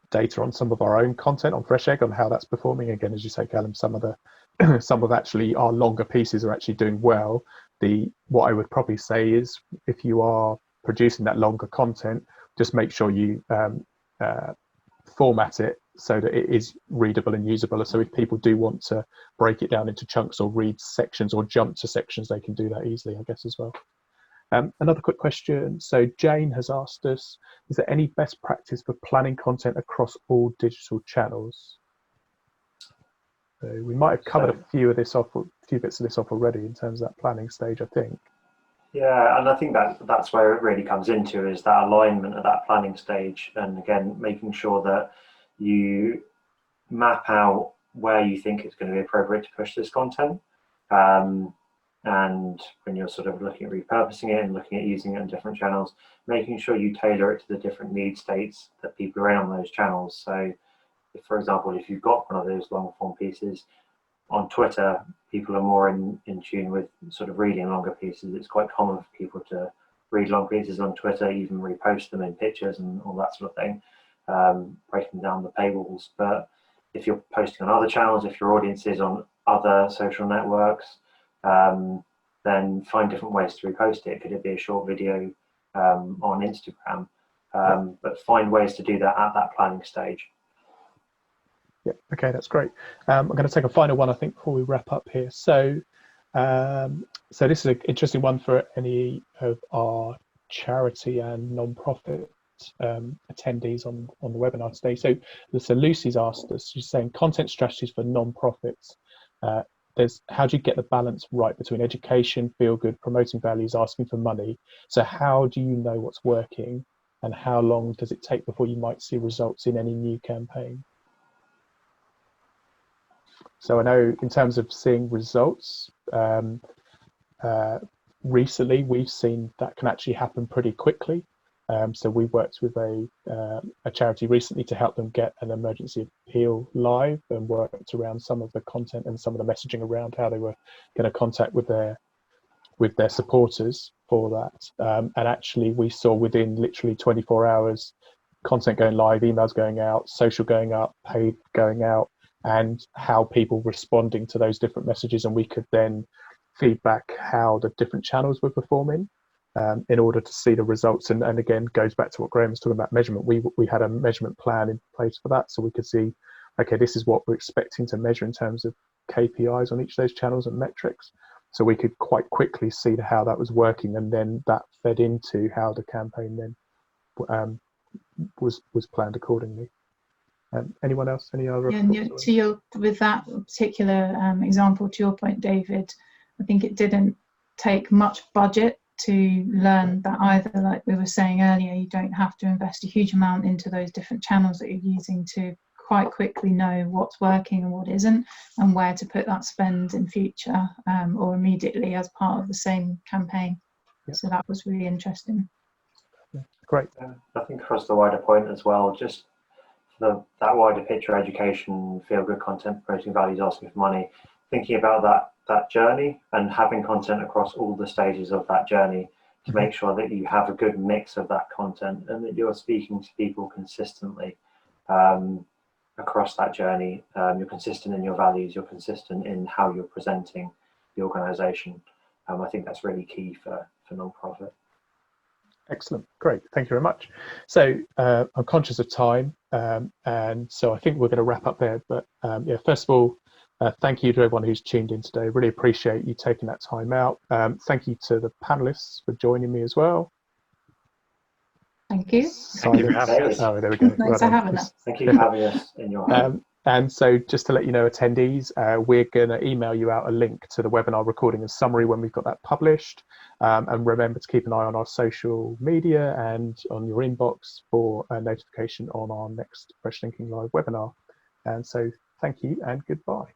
data on some of our own content on Fresh Egg on how that's performing. Again, as you say, Callum, some of actually our longer pieces are actually doing well. What I would probably say is if you are producing that longer content, just make sure you format it so that it is readable and usable. So if people do want to break it down into chunks or read sections or jump to sections, they can do that easily, I guess, as well. Another quick question. So Jane has asked us, is there any best practice for planning content across all digital channels? So we might have covered a few bits of this off already in terms of that planning stage, I think. Yeah, and I think that's where it really comes into, is that alignment at that planning stage, and again, making sure that you map out where you think it's going to be appropriate to push this content. And when you're sort of looking at repurposing it and looking at using it in different channels, making sure you tailor it to the different need states that people are in on those channels. So, if, for example, if you've got one of those long form pieces on Twitter, people are more in tune with sort of reading longer pieces. It's quite common for people to read long pieces on Twitter, even repost them in pictures and all that sort of thing, breaking down the paywalls. But if you're posting on other channels, if your audience is on other social networks, then find different ways to repost it. Could it be a short video on Instagram? But find ways to do that at that planning stage. Yeah, okay, that's great. I'm going to take a final one, I think, before we wrap up here. So, so this is an interesting one for any of our charity and non-profit attendees on the webinar today. So Lucy's asked us, she's saying content strategies for non-profits. How do you get the balance right between education, feel good, promoting values, asking for money? So how do you know what's working, and how long does it take before you might see results in any new campaign? So I know in terms of seeing results, recently we've seen that can actually happen pretty quickly. So we worked with a charity recently to help them get an emergency appeal live, and worked around some of the content and some of the messaging around how they were going to contact with their supporters for that. And actually we saw within literally 24 hours, content going live, emails going out, social going up, paid going out, and how people responding to those different messages. And we could then feedback how the different channels were performing. In order to see the results, and again goes back to what Graham was talking about, measurement. We had a measurement plan in place for that, so we could see, okay, this is what we're expecting to measure in terms of KPIs on each of those channels and metrics. So we could quite quickly see how that was working, and then that fed into how the campaign then was planned accordingly. Anyone else? Any other? Yeah, with that particular example, to your point, David, I think it didn't take much budget to learn that either. Like we were saying earlier, you don't have to invest a huge amount into those different channels that you're using to quite quickly know what's working and what isn't, and where to put that spend in future or immediately as part of the same campaign. Yeah. So that was really interesting. Yeah, great. I think across the wider point as well, just that wider picture, education, feel good content, promoting values, asking for money, thinking about that journey, and having content across all the stages of that journey to make sure that you have a good mix of that content and that you're speaking to people consistently across that journey. You're consistent in your values, you're consistent in how you're presenting the organisation. I think that's really key for non-profit. Excellent, great, thank you very much. So I'm conscious of time, and so I think we're going to wrap up there. But yeah, first of all, thank you to everyone who's tuned in today. Really appreciate you taking that time out. Thank you to the panelists for joining me as well. Thank you. Thank you for having us. Oh, there we go. Thanks for having us. Thank you for having us in your home. And so just to let you know, attendees, we're going to email you out a link to the webinar recording and summary when we've got that published. And remember to keep an eye on our social media and on your inbox for a notification on our next Fresh Thinking Live webinar. And so thank you and goodbye.